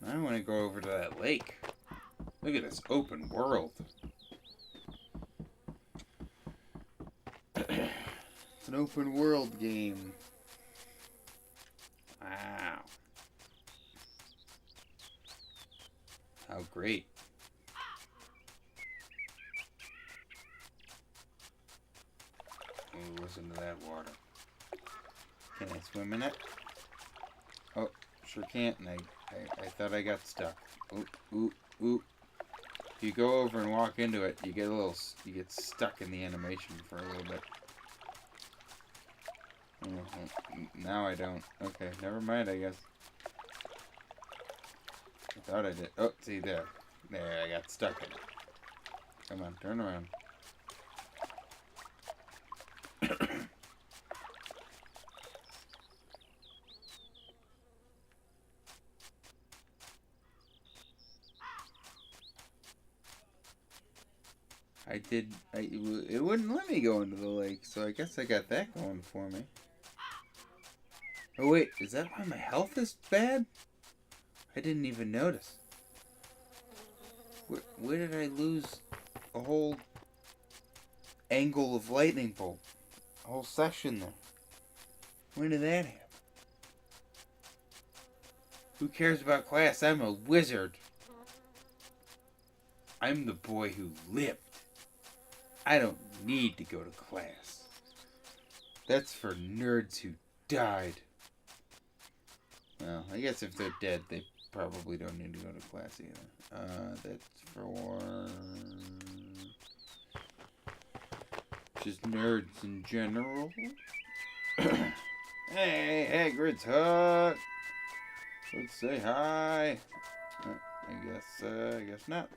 I want to go over to that lake. Look at this open world. It's an open world game. Wow. How great. Oh, listen to that water. Can I swim in it? Oh, sure can't, and I thought I got stuck. Ooh. If you go over and walk into it, you get stuck in the animation for a little bit. Now I don't. Okay, never mind, I guess. I thought I did. Oh, see there. There, I got stuck in it. Come on, turn around. It wouldn't let me go into the lake, so I guess I got that going for me. Oh wait, is that why my health is bad? I didn't even notice. Where did I lose a whole angle of lightning bolt? A whole section there. When did that happen? Who cares about class? I'm a wizard. I'm the boy who lived. I don't need to go to class. That's for nerds who died. Well, I guess if they're dead, they probably don't need to go to class either. That's for just nerds in general. Hey, Hagrid's hut. Let's say hi. I guess not.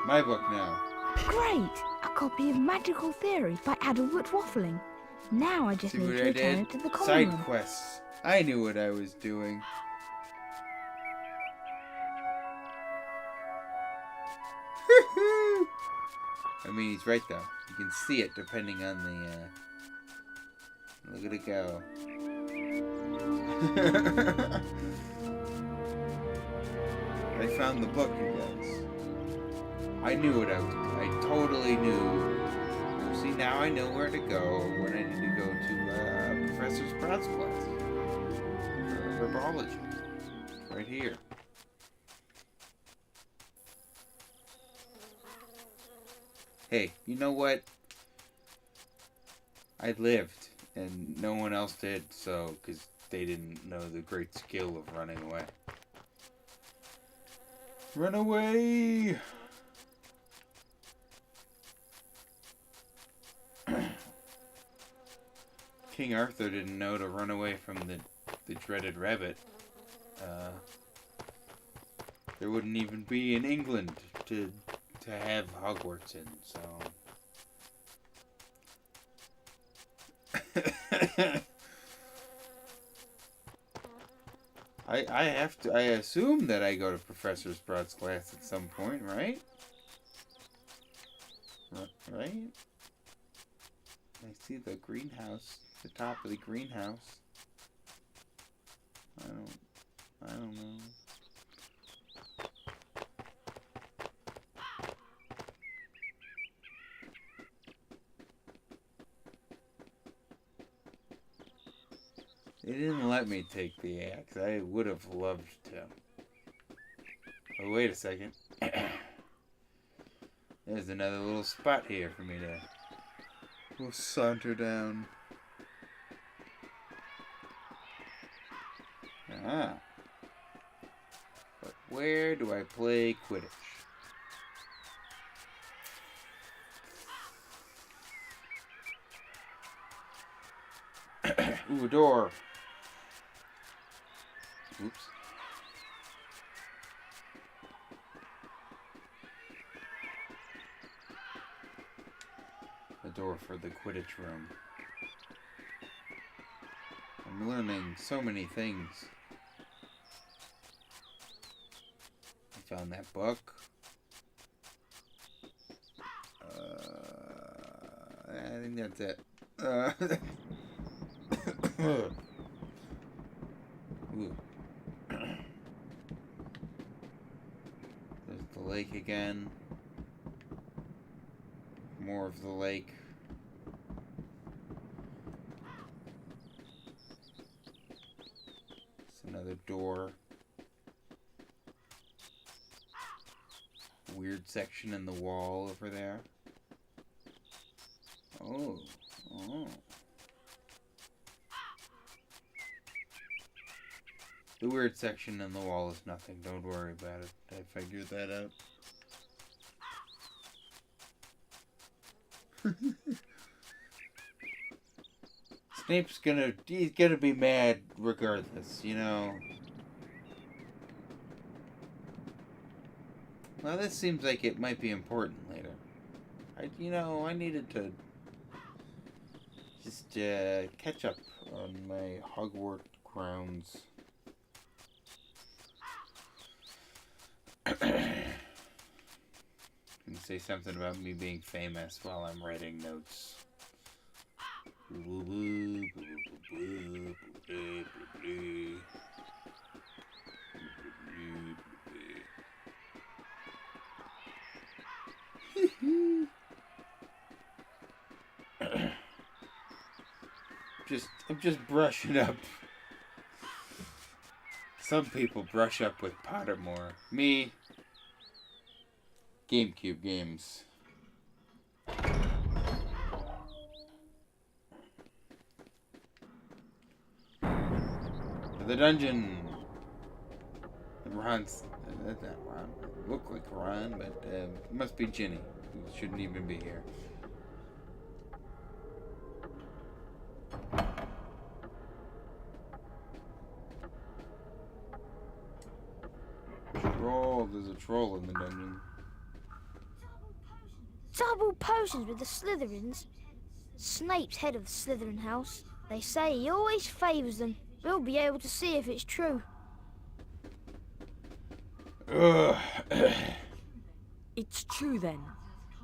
My book now. Great! A copy of Magical Theory by Adelbert Waffling. Now I just See need what to I return did? it to the common Side room. quests. I knew what I was doing. I mean, he's right though. You can see it depending on the. Look at it go. I found the book, you guys. I knew what I was doing. I totally knew. See, now I know where to go when I need to go to Professor Sprout's class. For herbology. Right here. Hey, you know what? I lived, and no one else did, so, because they didn't know the great skill of running away. Run away! King Arthur didn't know to run away from the dreaded rabbit. There wouldn't even be in England to have Hogwarts in, so... I have to. I assume that I go to Professor Sprout's class at some point, right? Right? I see the greenhouse, the top of the greenhouse. I don't know. They didn't let me take the axe. I would have loved to. Oh, wait a second. There's another little spot here for me to go saunter down. Ah. But where do I play Quidditch? Ooh, a door. Oops. The door for the Quidditch room. I'm learning so many things. I found that book. I think that's it. Ooh. There's the lake again. More of the lake. It's another door. Weird section in the wall over there. Oh. The weird section in the wall is nothing. Don't worry about it. I figured that out. He's gonna be mad regardless, you know. Well, this seems like it might be important later. I needed to just catch up on my Hogwarts grounds. And say something about me being famous while I'm writing notes. I'm just brushing up. Some people brush up with Pottermore. Me, GameCube games. The dungeon. Ron's. That's not Ron. Look like Ron, but it must be Ginny, who shouldn't even be here. Troll. There's a troll in the dungeon. Double potions with the Slytherins. Snape's head of the Slytherin house. They say he always favours them. We'll be able to see if it's true. It's true then.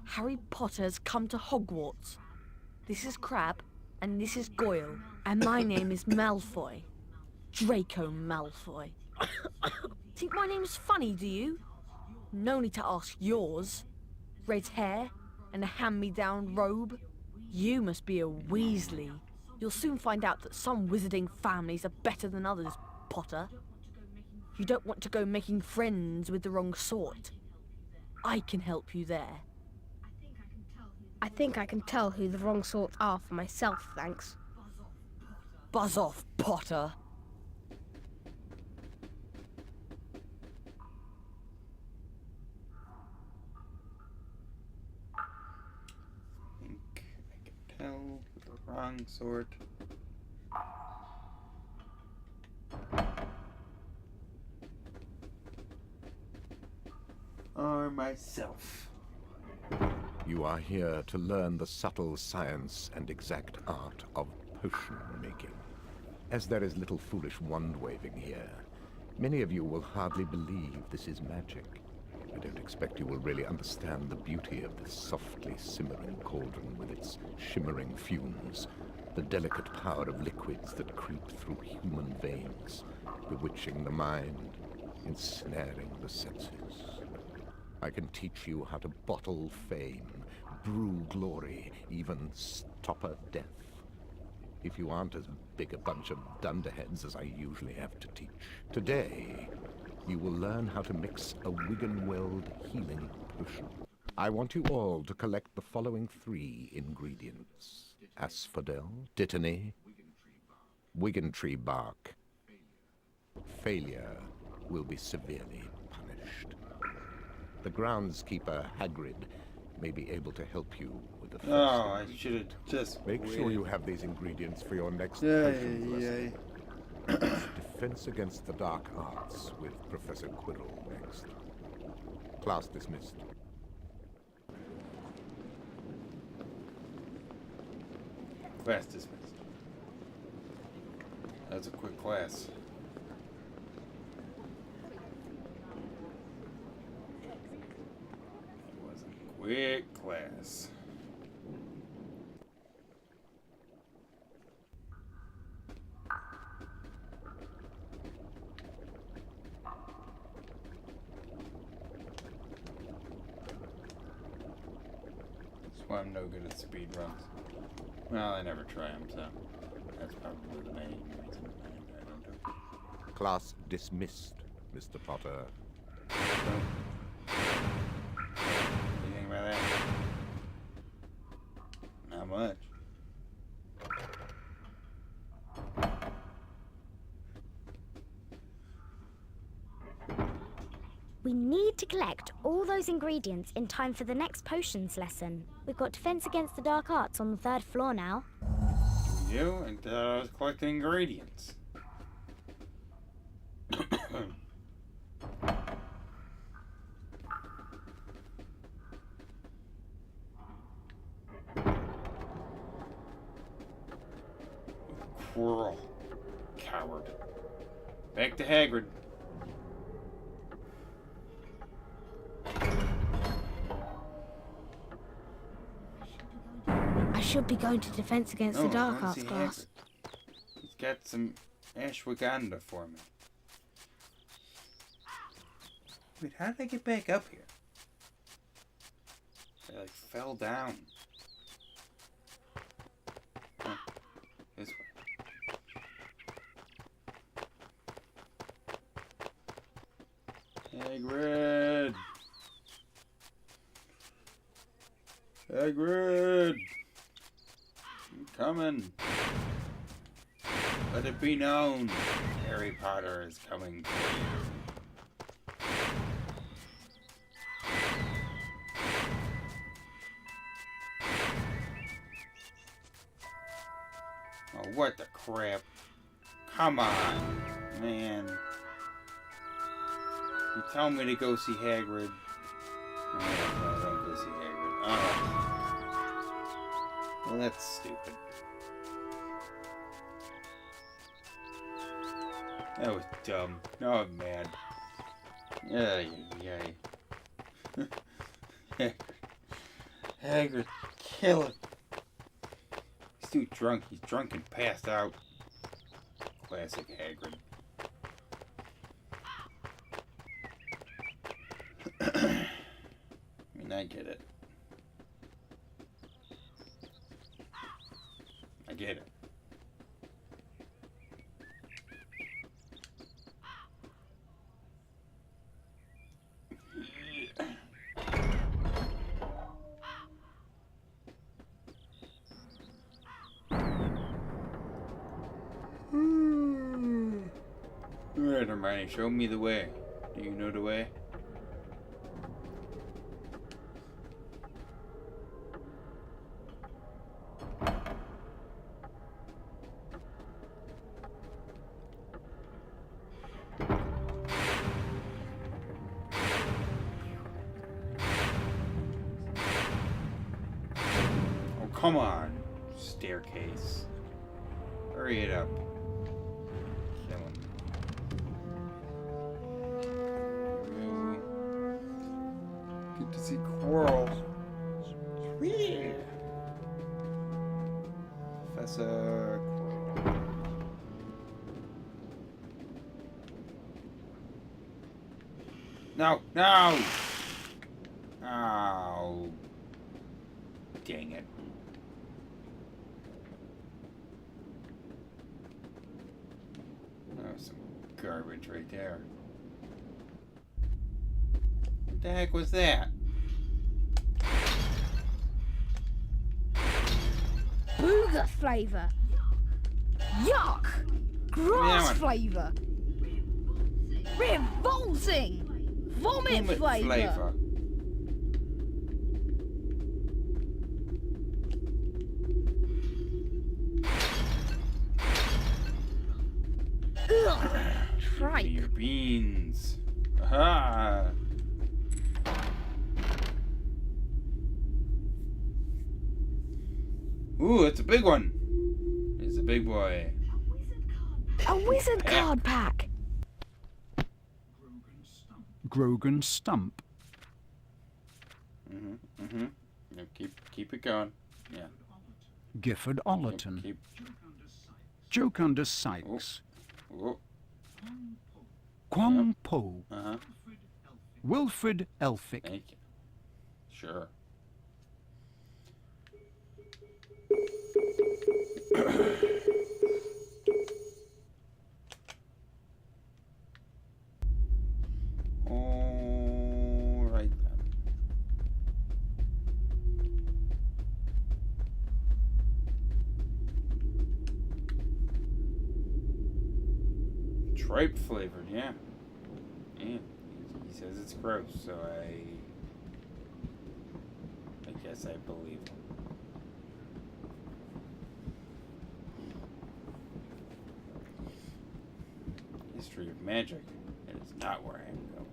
Harry Potter's come to Hogwarts. This is Crabbe, and this is Goyle, and my name is Malfoy. Draco Malfoy. Think my name's funny, do you? No need to ask yours. Red hair and a hand-me-down robe. You must be a Weasley. You'll soon find out that some wizarding families are better than others, Potter. You don't want to go making friends with the wrong sort. I can help you there. I think I can tell who the wrong sort are for myself, thanks. Buzz off, Potter. Tell the wrong sort. Or myself. You are here to learn the subtle science and exact art of potion making. As there is little foolish wand-waving here, Many of you will hardly believe this is magic. I don't expect you will really understand the beauty of this softly simmering cauldron with its shimmering fumes, the delicate power of liquids that creep through human veins, bewitching the mind, ensnaring the senses. I can teach you how to bottle fame, brew glory, even stopper death. If you aren't as big a bunch of dunderheads as I usually have to teach. Today, you will learn how to mix a Wiggenweld healing potion. I want you all to collect the following 3 ingredients: asphodel, dittany, Wiggentree bark. Failure will be severely punished. The groundskeeper, Hagrid, may be able to help you with the first I ingredient. should have just Make sure waited. you have these ingredients for your next Yeah, potions yeah, lesson. Defense against the dark arts with Professor Quirrell next. Class dismissed. Class dismissed. That's a quick class. It was a quick class. That's why I'm no good at speed runs. Well, I never try them, so that's probably the main reason I don't do it. Class dismissed, Mr. Potter. Anything about that? Not much. We need to collect all those ingredients in time for the next potions lesson. We've got Defense Against the Dark Arts on the 3rd floor now. You? And I was collecting ingredients. Quirrell. Coward. Back to Hagrid. I should be going to Defense Against the Dark Arts class. He's got some ashwagandha for me. Wait, how did I get back up here? I like fell down. Huh. This way. Hagrid! Hagrid! I'm coming. Let it be known, Harry Potter is coming for you. Oh, what the crap. Come on, man. You tell me to go see Hagrid. Oh, no, don't go see Hagrid. Oh. Well, that's stupid. That was dumb. Now I'm mad. Yay, yay. Hagrid, kill him. He's too drunk. He's drunk and passed out. Classic Hagrid. I mean, I get it. I get it. Alright, Hermione, show me the way. Do you know the way? Oh, come on. Staircase. Hurry it up. Kill him. to see Quirrell. Sweet. Professor Quirrell. No, no! Oh. Dang it. Oh, some garbage right there. What the heck was that? Booger flavour. Yuck! Grass flavour. Revolting! Vomit flavour. Ugh! Tripe. Your beans. Aha! Ooh, it's a big one. It's a big boy. A wizard card pack. Grogan Stump. Yeah, keep it going. Yeah. Gifford Ollerton. Keep. Jokunda Sykes. Oh. Kwang Po. Wilfred Elphick. Thank you. Sure. All right then. Tripe flavored, yeah. Yeah. He says it's gross, so I guess I believe him. History of magic. It is not where I am going.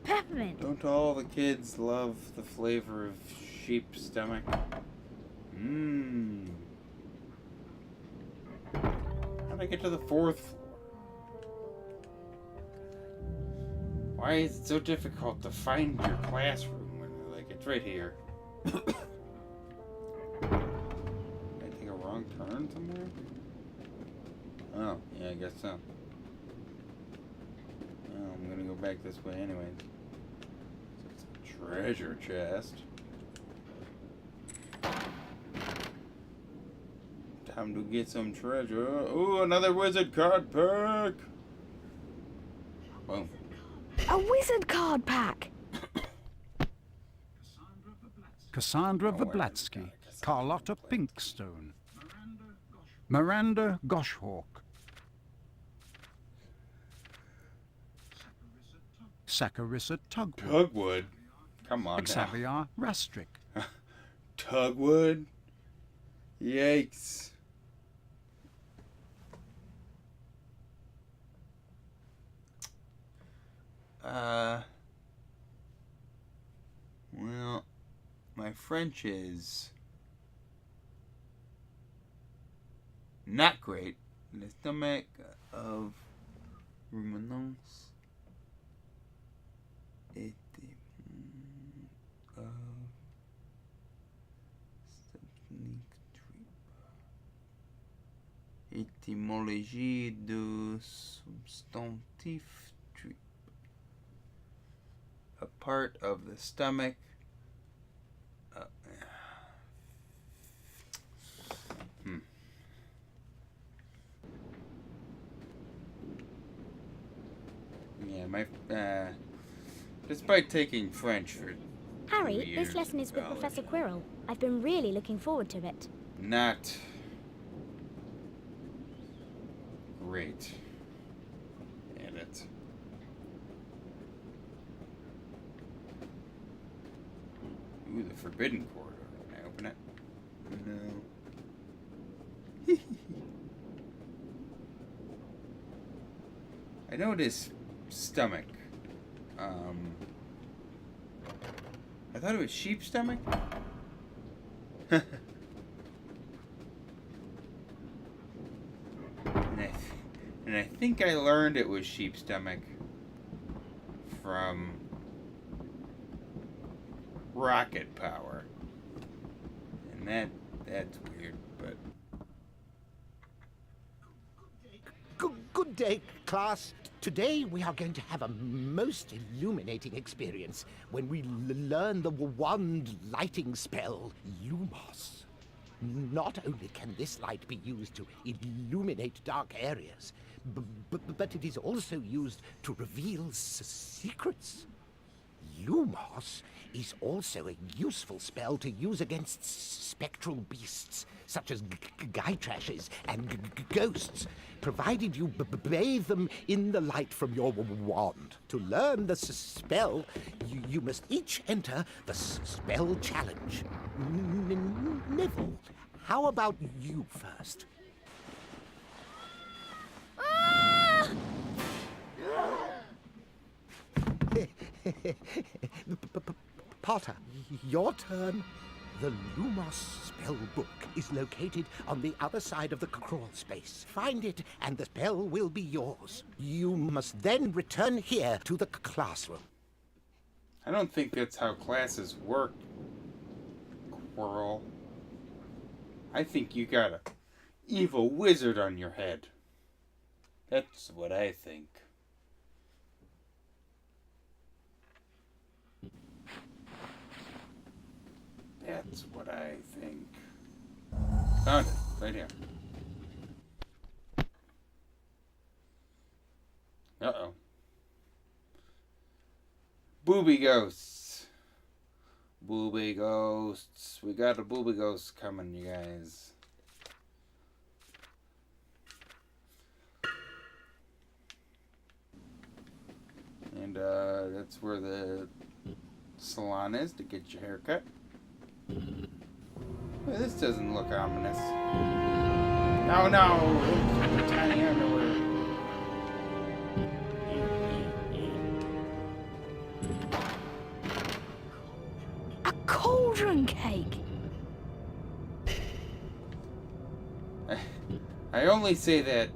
Peppermint. Don't all the kids love the flavor of sheep stomach? How'd I get to the 4th floor? Why is it so difficult to find your classroom when they're like, it's right here? Did I take a wrong turn somewhere? Oh, yeah, I guess so. Well, I'm gonna go back this way anyways. So it's a treasure chest. Time to get some treasure. Ooh, another wizard card pack! Boom. A wizard card pack. Cassandra Verblatsky. Carlotta Pinkstone. Miranda Goshhawk. Saccharissa Tugwood. Tugwood? Come on now. Xavier Rastrick. Tugwood? Yikes. Well, my French is not great. Le stomach of ruminants et of étymologie de substantif trip. A part of the stomach. Yeah, my despite taking French for Harry, 2 years this lesson is with college, Professor Quirrell. I've been really looking forward to it. not great at it. Ooh, the Forbidden Corridor. Can I open it? No. I know it is stomach. I thought it was sheep stomach. And I think I learned it was sheep stomach from rocket power. And that's weird, but... Good day, class. Today we are going to have a most illuminating experience when we learn the wand lighting spell, Lumos. Not only can this light be used to illuminate dark areas, but it is also used to reveal secrets. Lumos is also a useful spell to use against spectral beasts, such as Gytrashes and ghosts, provided you bathe them in the light from your wand. To learn the spell, you must each enter the spell challenge. Neville, how about you first? Potter, your turn. The Lumos spell book is located on the other side of the crawl space. Find it, and the spell will be yours. You must then return here to the classroom. I don't think that's how classes work, Quirrell. I think you got a evil wizard on your head. That's what I think. That's what I think. Found it. Right here. Uh-oh. Booby ghosts. Booby ghosts. We got a booby ghost coming, you guys. And, that's where the salon is to get your hair cut. Well, this doesn't look ominous. No, no! Tiny underwear. A cauldron cake! I only say that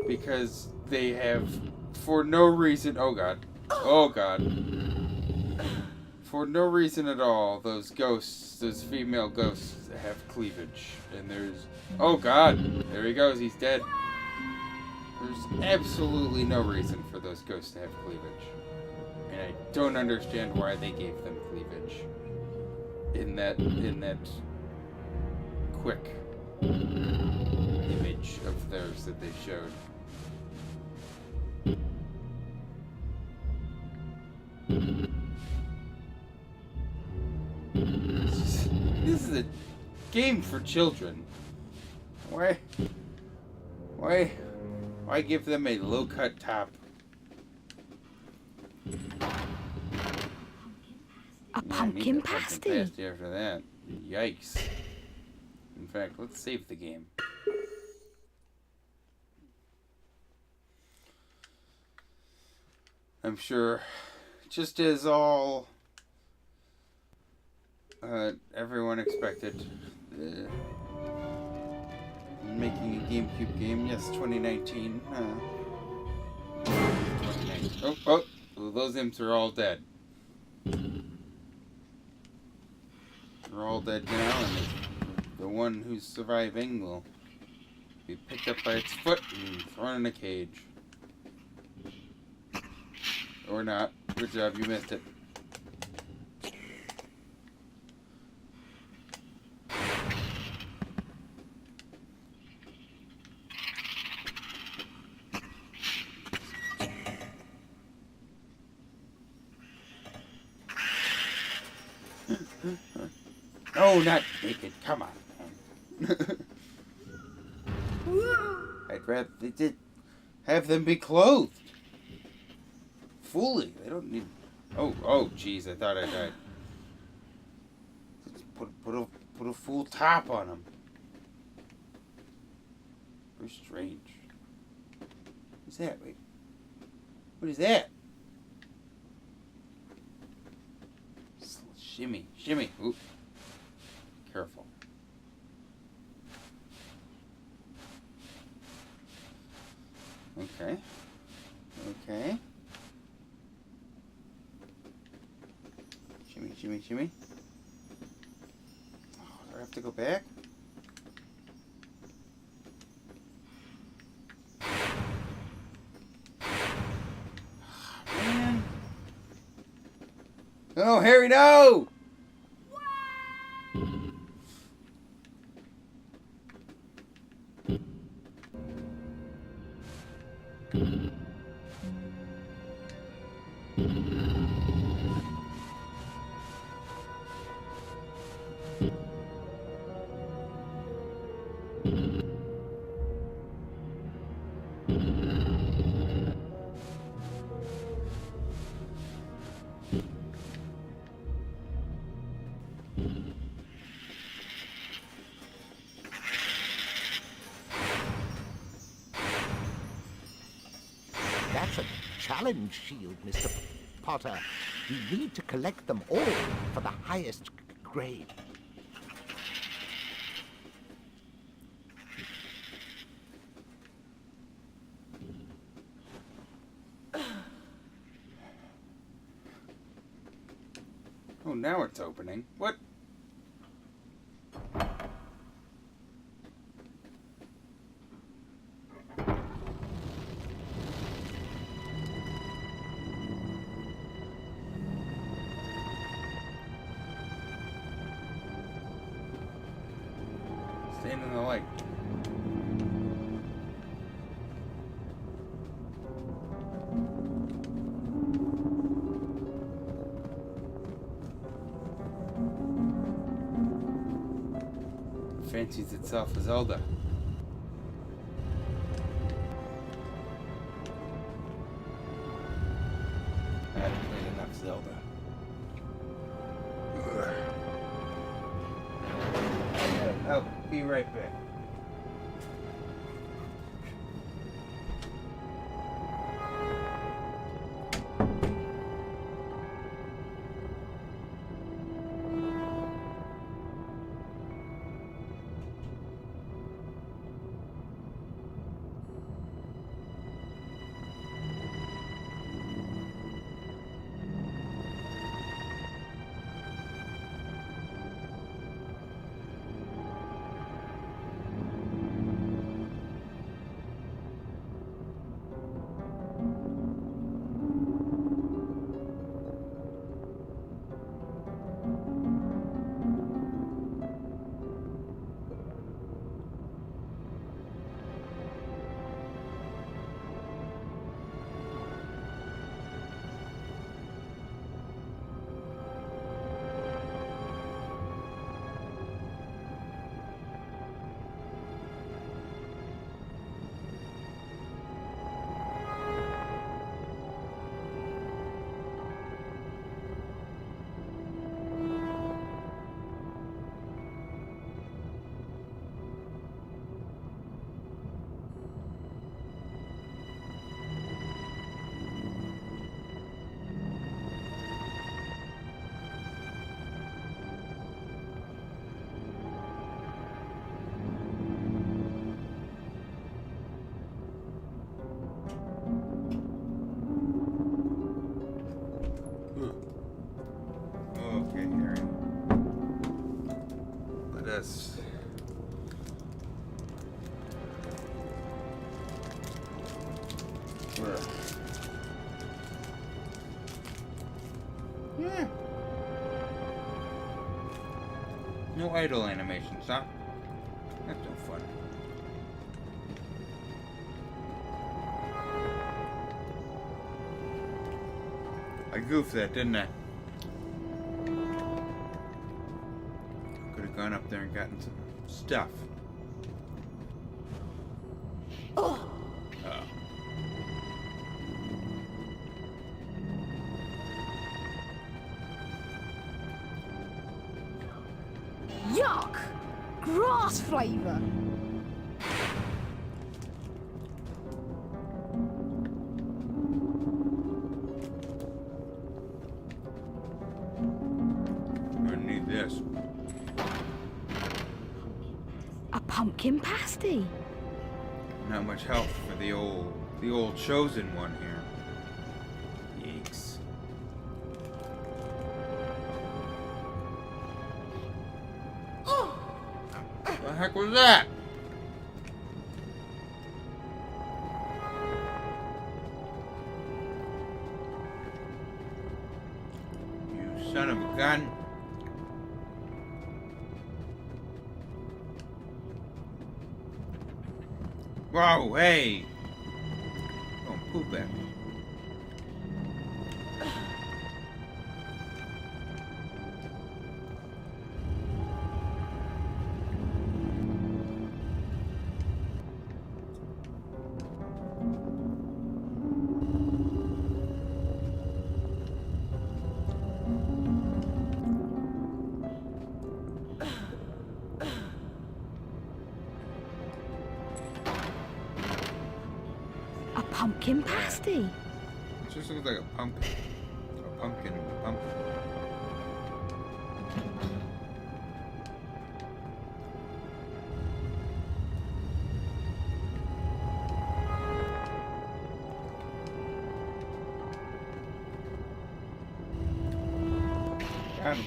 because they have, for no reason... Oh, God. Oh, God. For no reason at all, those ghosts, those female ghosts, have cleavage. And there's... Oh, God! There he goes, he's dead. There's absolutely no reason for those ghosts to have cleavage. And I don't understand why they gave them cleavage. In that quick image of theirs that they showed. This is a game for children. Why give them a low-cut top? A pumpkin pasty. After that. Yikes. In fact, let's save the game. I'm sure, just as all everyone expected, making a GameCube game. Yes, 2019. 2019. Oh, those imps are all dead. They're all dead now, and the one who's surviving will be picked up by its foot and thrown in a cage. Or not. Good job, you missed it. Oh, not naked. Come on, man. I'd rather they did have them be clothed. Fully. They don't need... Oh, jeez. I thought I died. Put a full top on them. Very strange. What's that? Wait. What is that? Shimmy. Shimmy. Ooh. Careful. Okay. Okay. Shimmy, shimmy, shimmy. Oh, do I have to go back? Man. Oh, Harry, no! That's a challenge shield, Mr. Potter. You need to collect them all for the highest grade. Oh, now it's opening. What? Stand in the light. Fancies itself as Zelda. I haven't played enough Zelda. I'll be right back. Okay, Harry. Let us... Yeah. No idle animations, huh? That's no fun. I goofed that, didn't I? Could have gone up there and gotten some stuff. Oh. Yuck! Grass flavour! I'm gonna need this. A pumpkin pasty. Not much health for the old The old chosen one here. Yikes. What the heck was that? You son of a gun. Whoa, hey! Don't poop at me. Pumpkin pasty. It just looks like a pumpkin. A pumpkin. Got him.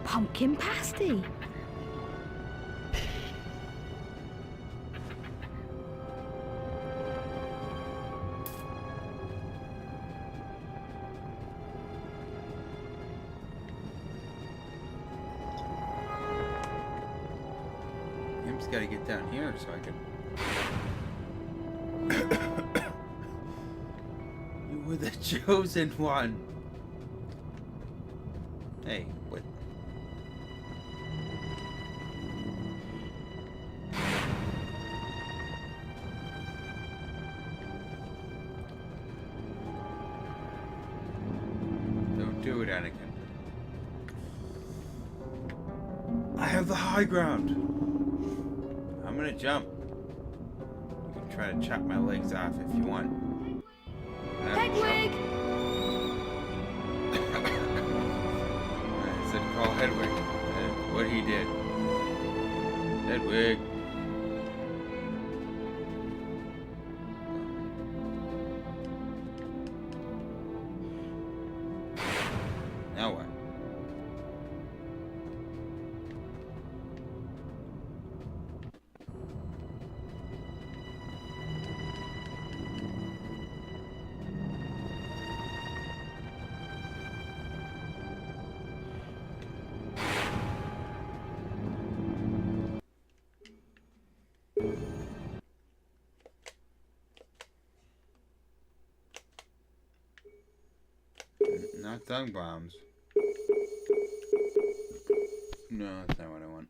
Pumpkin pasty. Im's got to get down here so I can. You were the chosen one. Hey, what? Don't do it, Anakin. I have the high ground. I'm gonna jump. You can try to chop my legs off if you want. Hedwig! I said call Hedwig. And what he did. Hedwig. Now what? Not dung bombs. No, that's not what I want.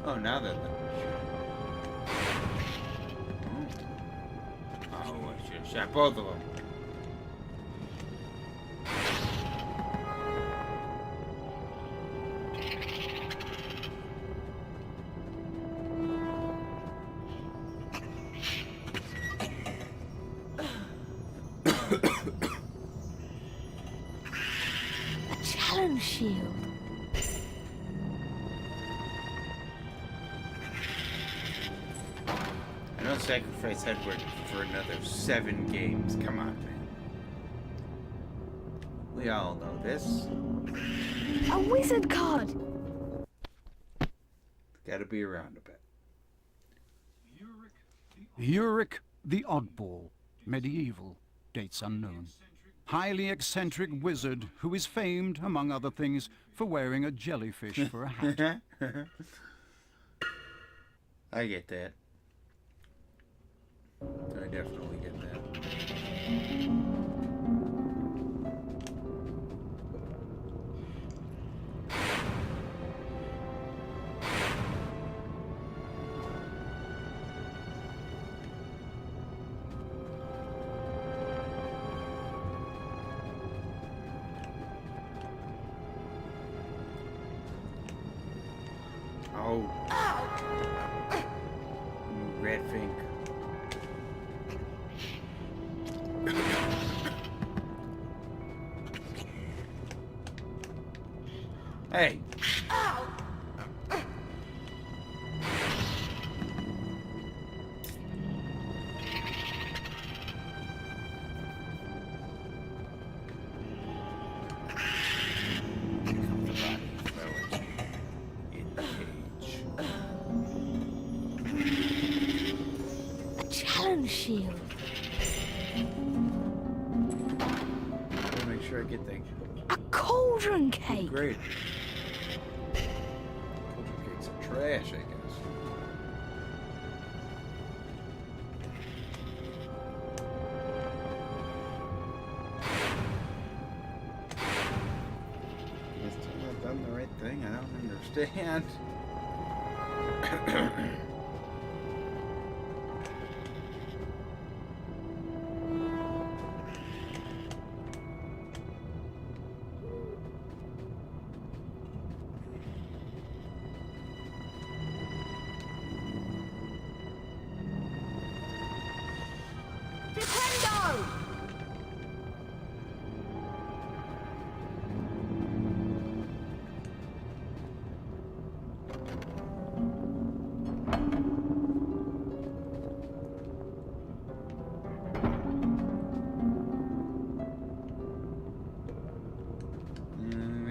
Oh, now that. Oh, I should have shot both of them. A challenge shield. I don't sacrifice Hedwig for another 7 games. Come on, man. We all know this. A wizard card! Gotta be around a bit. Uric the Oddball, medieval, dates unknown. Highly eccentric wizard who is famed, among other things, for wearing a jellyfish for a hat. I get that. I definitely get that. Oh. Red Fink. Hey. Challenge shield. Gotta make sure I get things. A cauldron cake. Great. Cauldron cakes are trash, I guess. I've still not done the right thing. I don't understand.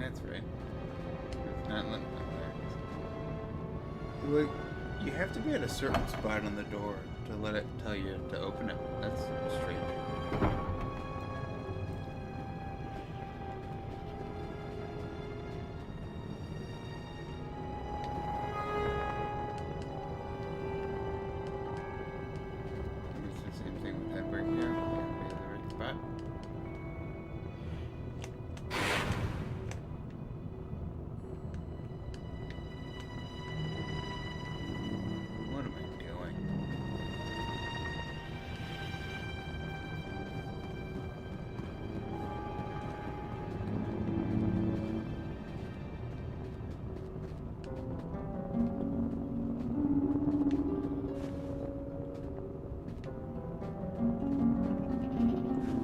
That's right. It's not letting them there. Look, you have to be at a certain spot on the door to let it tell you to open it. That's strange. It's the same thing with that break here. You have to be at the right spot. What am I doing?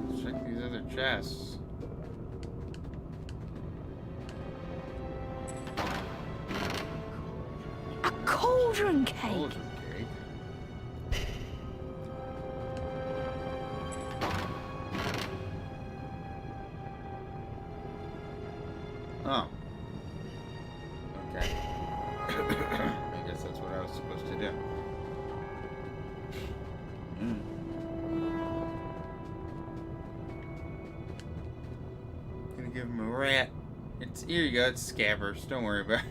Let's check these other chests. A cauldron cake. Cauldron cake. Oh. Okay. I guess that's what I was supposed to do. Gonna give him a rat. Here you go, it's Scabbers. Don't worry about it.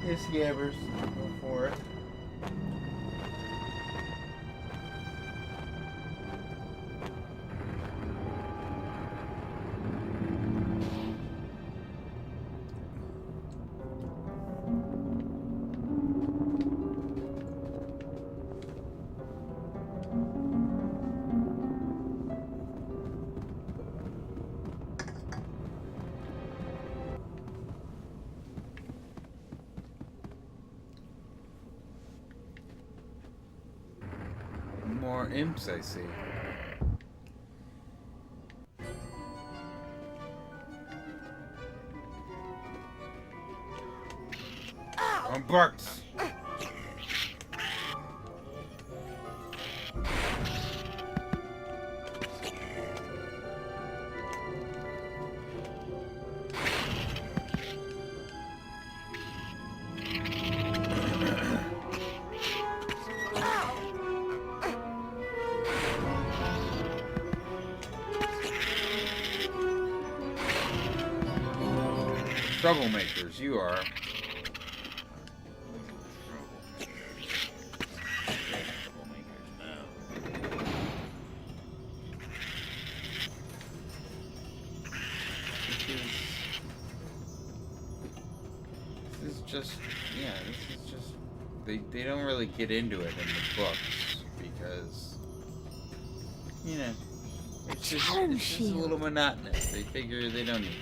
It's Scabbers. Go for it. More imps, I see. On Barks. Troublemakers, you are. This is just, yeah, this is just, they don't really get into it in the books because, you know, it's just a little monotonous. They figure they don't need.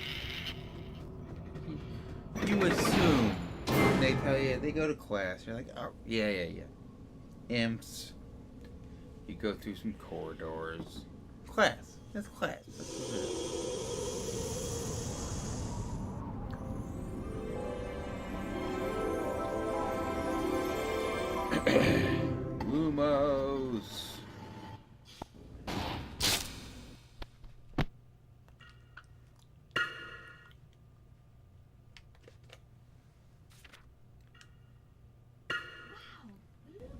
You assume when they tell you they go to class, you're like, oh, yeah. Imps. You go through some corridors. Class. That's class. That's what it is. Lumos.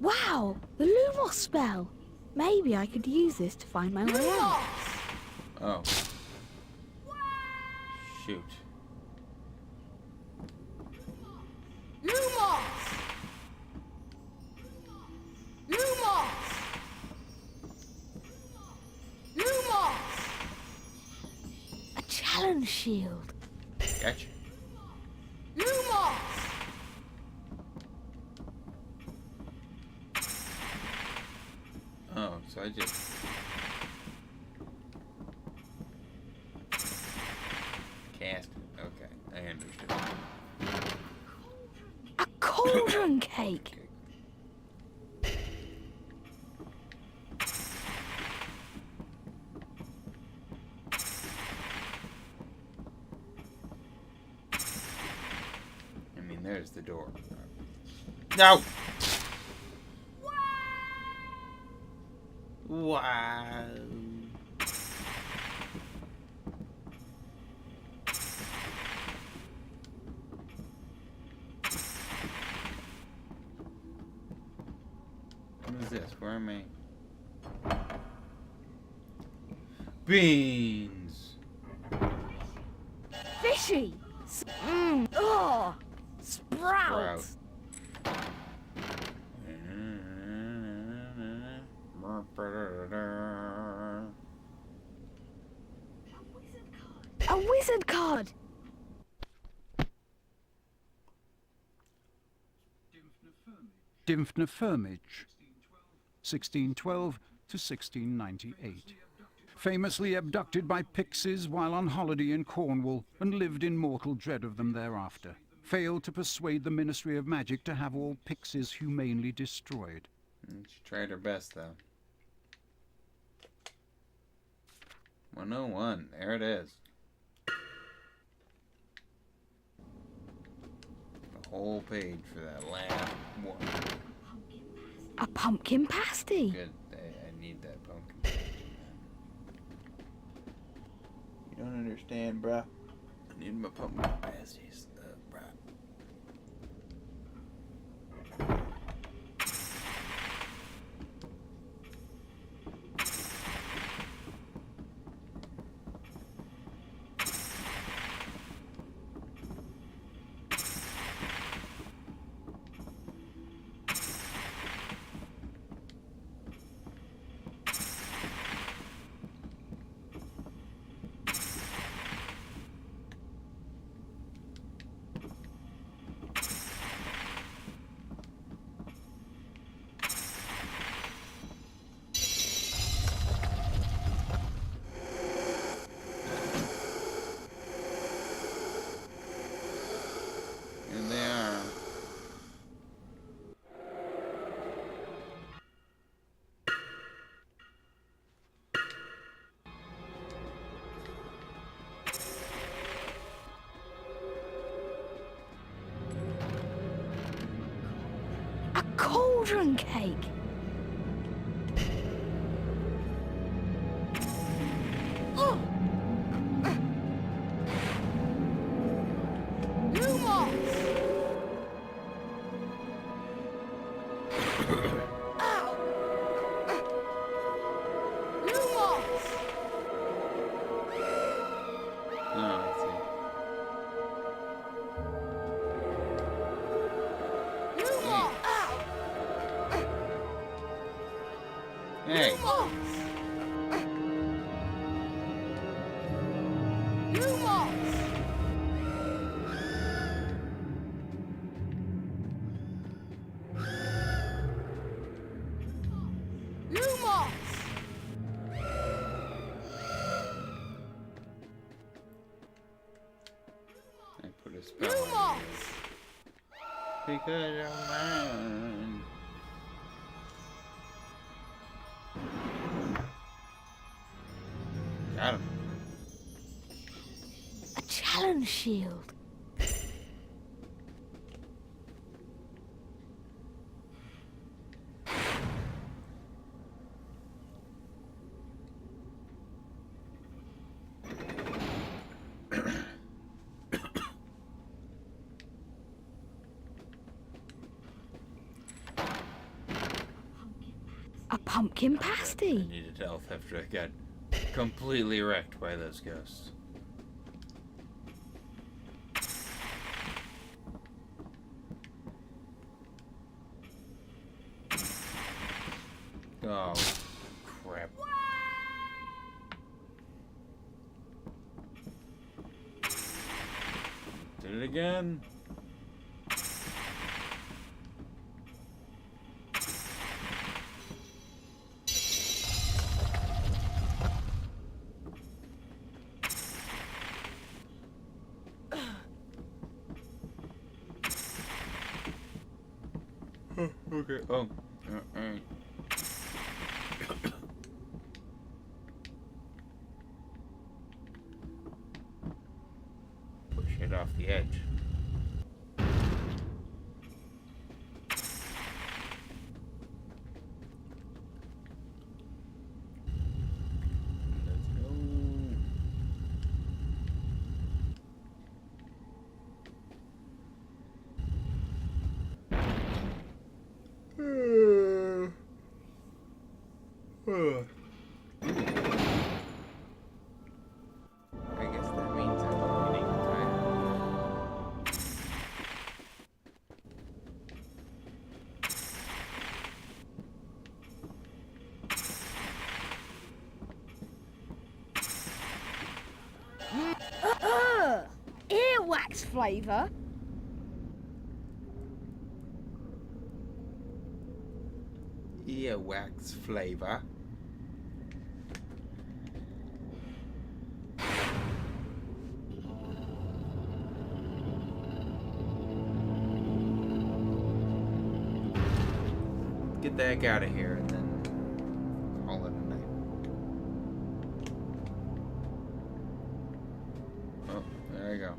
Wow, the Lumos spell. Maybe I could use this to find my way out. Oh. Shoot. Lumos! Lumos! Lumos! A challenge shield. Gotcha. Lumos! Oh, so I just... Cast. Okay, I understood. A cauldron cake. I mean, there's the door. No! Wow. What is this? Where am I? Beans! Fishy. Oh, sprouts. A wizard card. Dimphna Firmage, 1612 to 1698. Famously abducted by pixies while on holiday in Cornwall and lived in mortal dread of them thereafter. Failed to persuade the Ministry of Magic to have all pixies humanely destroyed. She tried her best, though. 101. There it is. The whole page for that last one. A pumpkin pasty. Good. I need that pumpkin. You don't understand, bruh. I need my pumpkin pasties, bruh. And they are. A cauldron cake. Oh! Lumos! Ow! Lumos! Oh, I see. Hey. I put a spell on you. Because you're mine. Got him. A challenge shield. A pumpkin pasty. I needed health after I got completely wrecked by those ghosts. Oh, crap. Did it again? Okay. Oh. Alright. Push it off the edge. Let's go. I guess that means I'm getting tired. Earwax flavour. Earwax flavor. Get the heck out of here and then call it a night. Oh, there you go.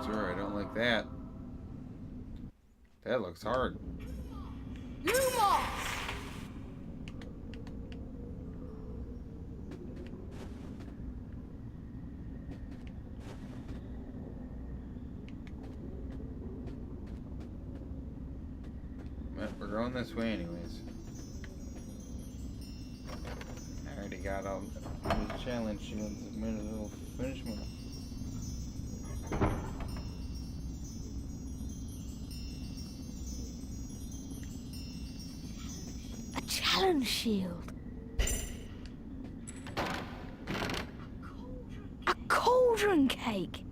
Sir, I don't like that. That looks hard. But we're going this way anyways. I already got all those challenge shields. I might as well finish one. A challenge shield. A cauldron cake.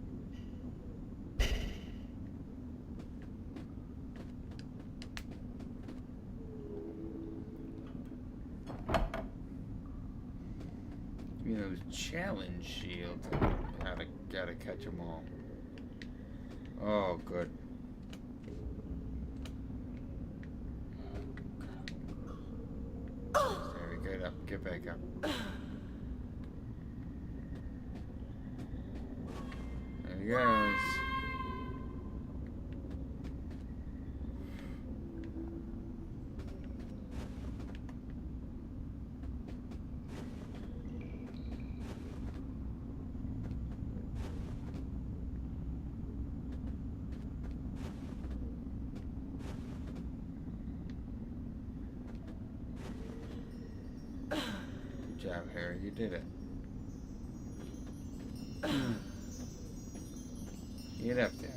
You know, those challenge shields. Gotta catch them all. Oh, good. Very good. Up, get back up. There he goes. job, Harry. You did it. Get up there.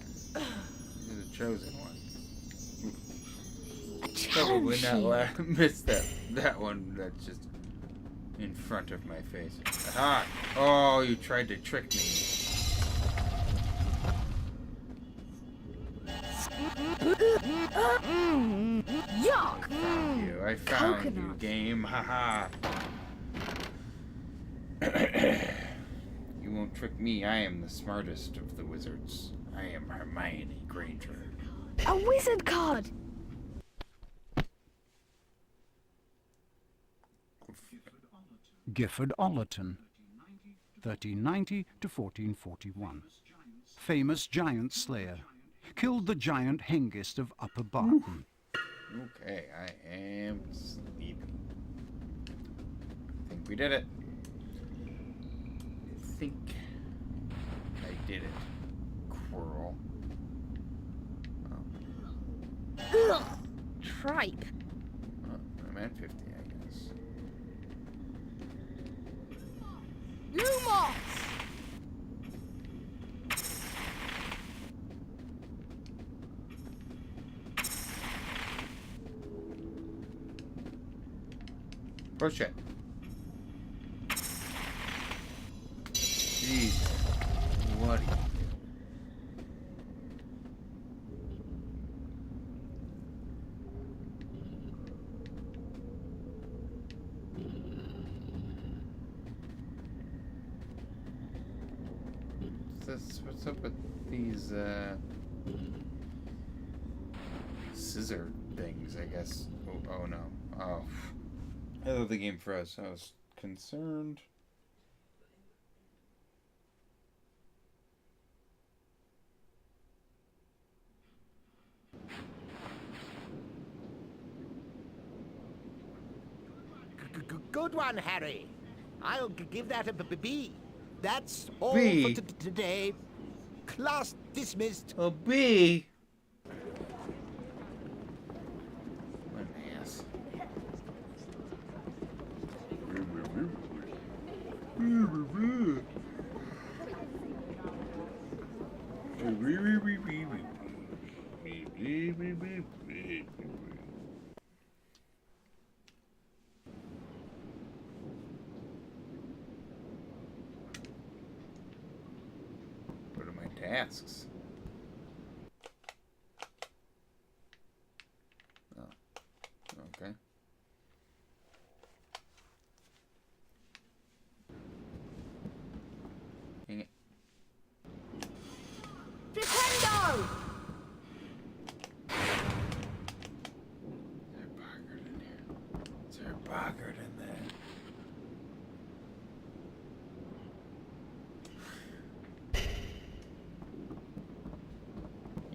You're the chosen one. Probably not miss that one that's just in front of my face. Aha! Oh, you tried to trick me. Yuck! Thank you. I found you, Coconut. game. Haha. You won't trick me. I am the smartest of the wizards. I am Hermione Granger. A wizard card! Gifford Ollerton, 1390 to 1441. Famous giant slayer. Killed the giant Hengist of Upper Barton. Okay, I am sleepy. I think we did it. I think I did it. Quirrell. Ugh! Tripe. I'm at 50, I guess. Lumos! Push it. Jeez. What are you what's up with these scissor things, I guess. Oh no. Oh. I thought the game froze. I was concerned. Good one, Harry. I'll give that a B. That's all B. for today. Class dismissed. A B? What an ass. What are my tasks? Oh, okay. Dang it. Nintendo! Is there a boggart in there?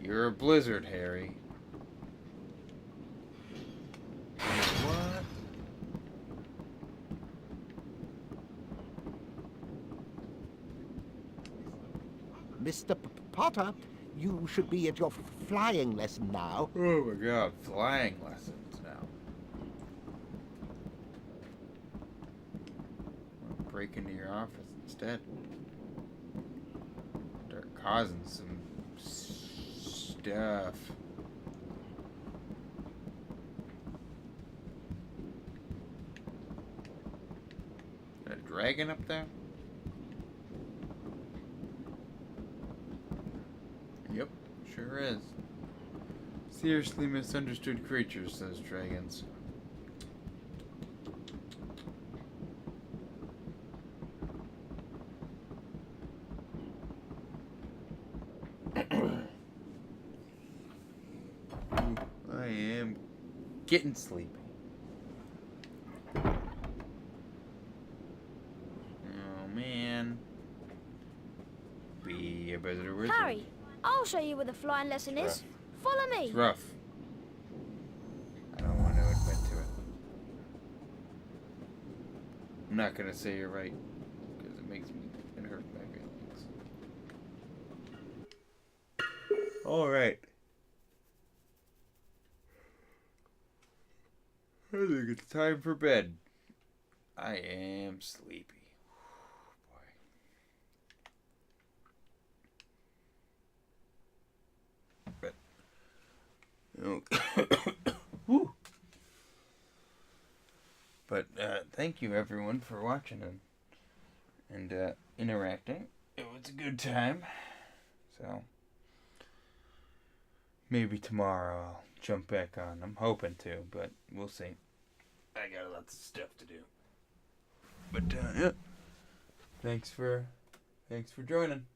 You're a blizzard, Harry. What? Mr. Potter, you should be at your flying lesson now. Oh my god, flying lessons now. I'll break into your office instead. Start causing some stuff. Is that a dragon up there? Yep, sure is. Seriously misunderstood creatures, says dragons. I am getting sleepy. Oh man. Be a better wizard. Harry, I'll show you where the flying lesson is. Follow me. It's rough. I don't want to admit to it. I'm not gonna say you're right, because it makes me, it hurts my feelings. Alright. I think it's time for bed. I am sleepy. But Woo. But thank you everyone for watching and interacting. It was a good time. So maybe tomorrow I'll jump back on. I'm hoping to, but we'll see. I got lots of stuff to do. But yeah. Thanks for joining.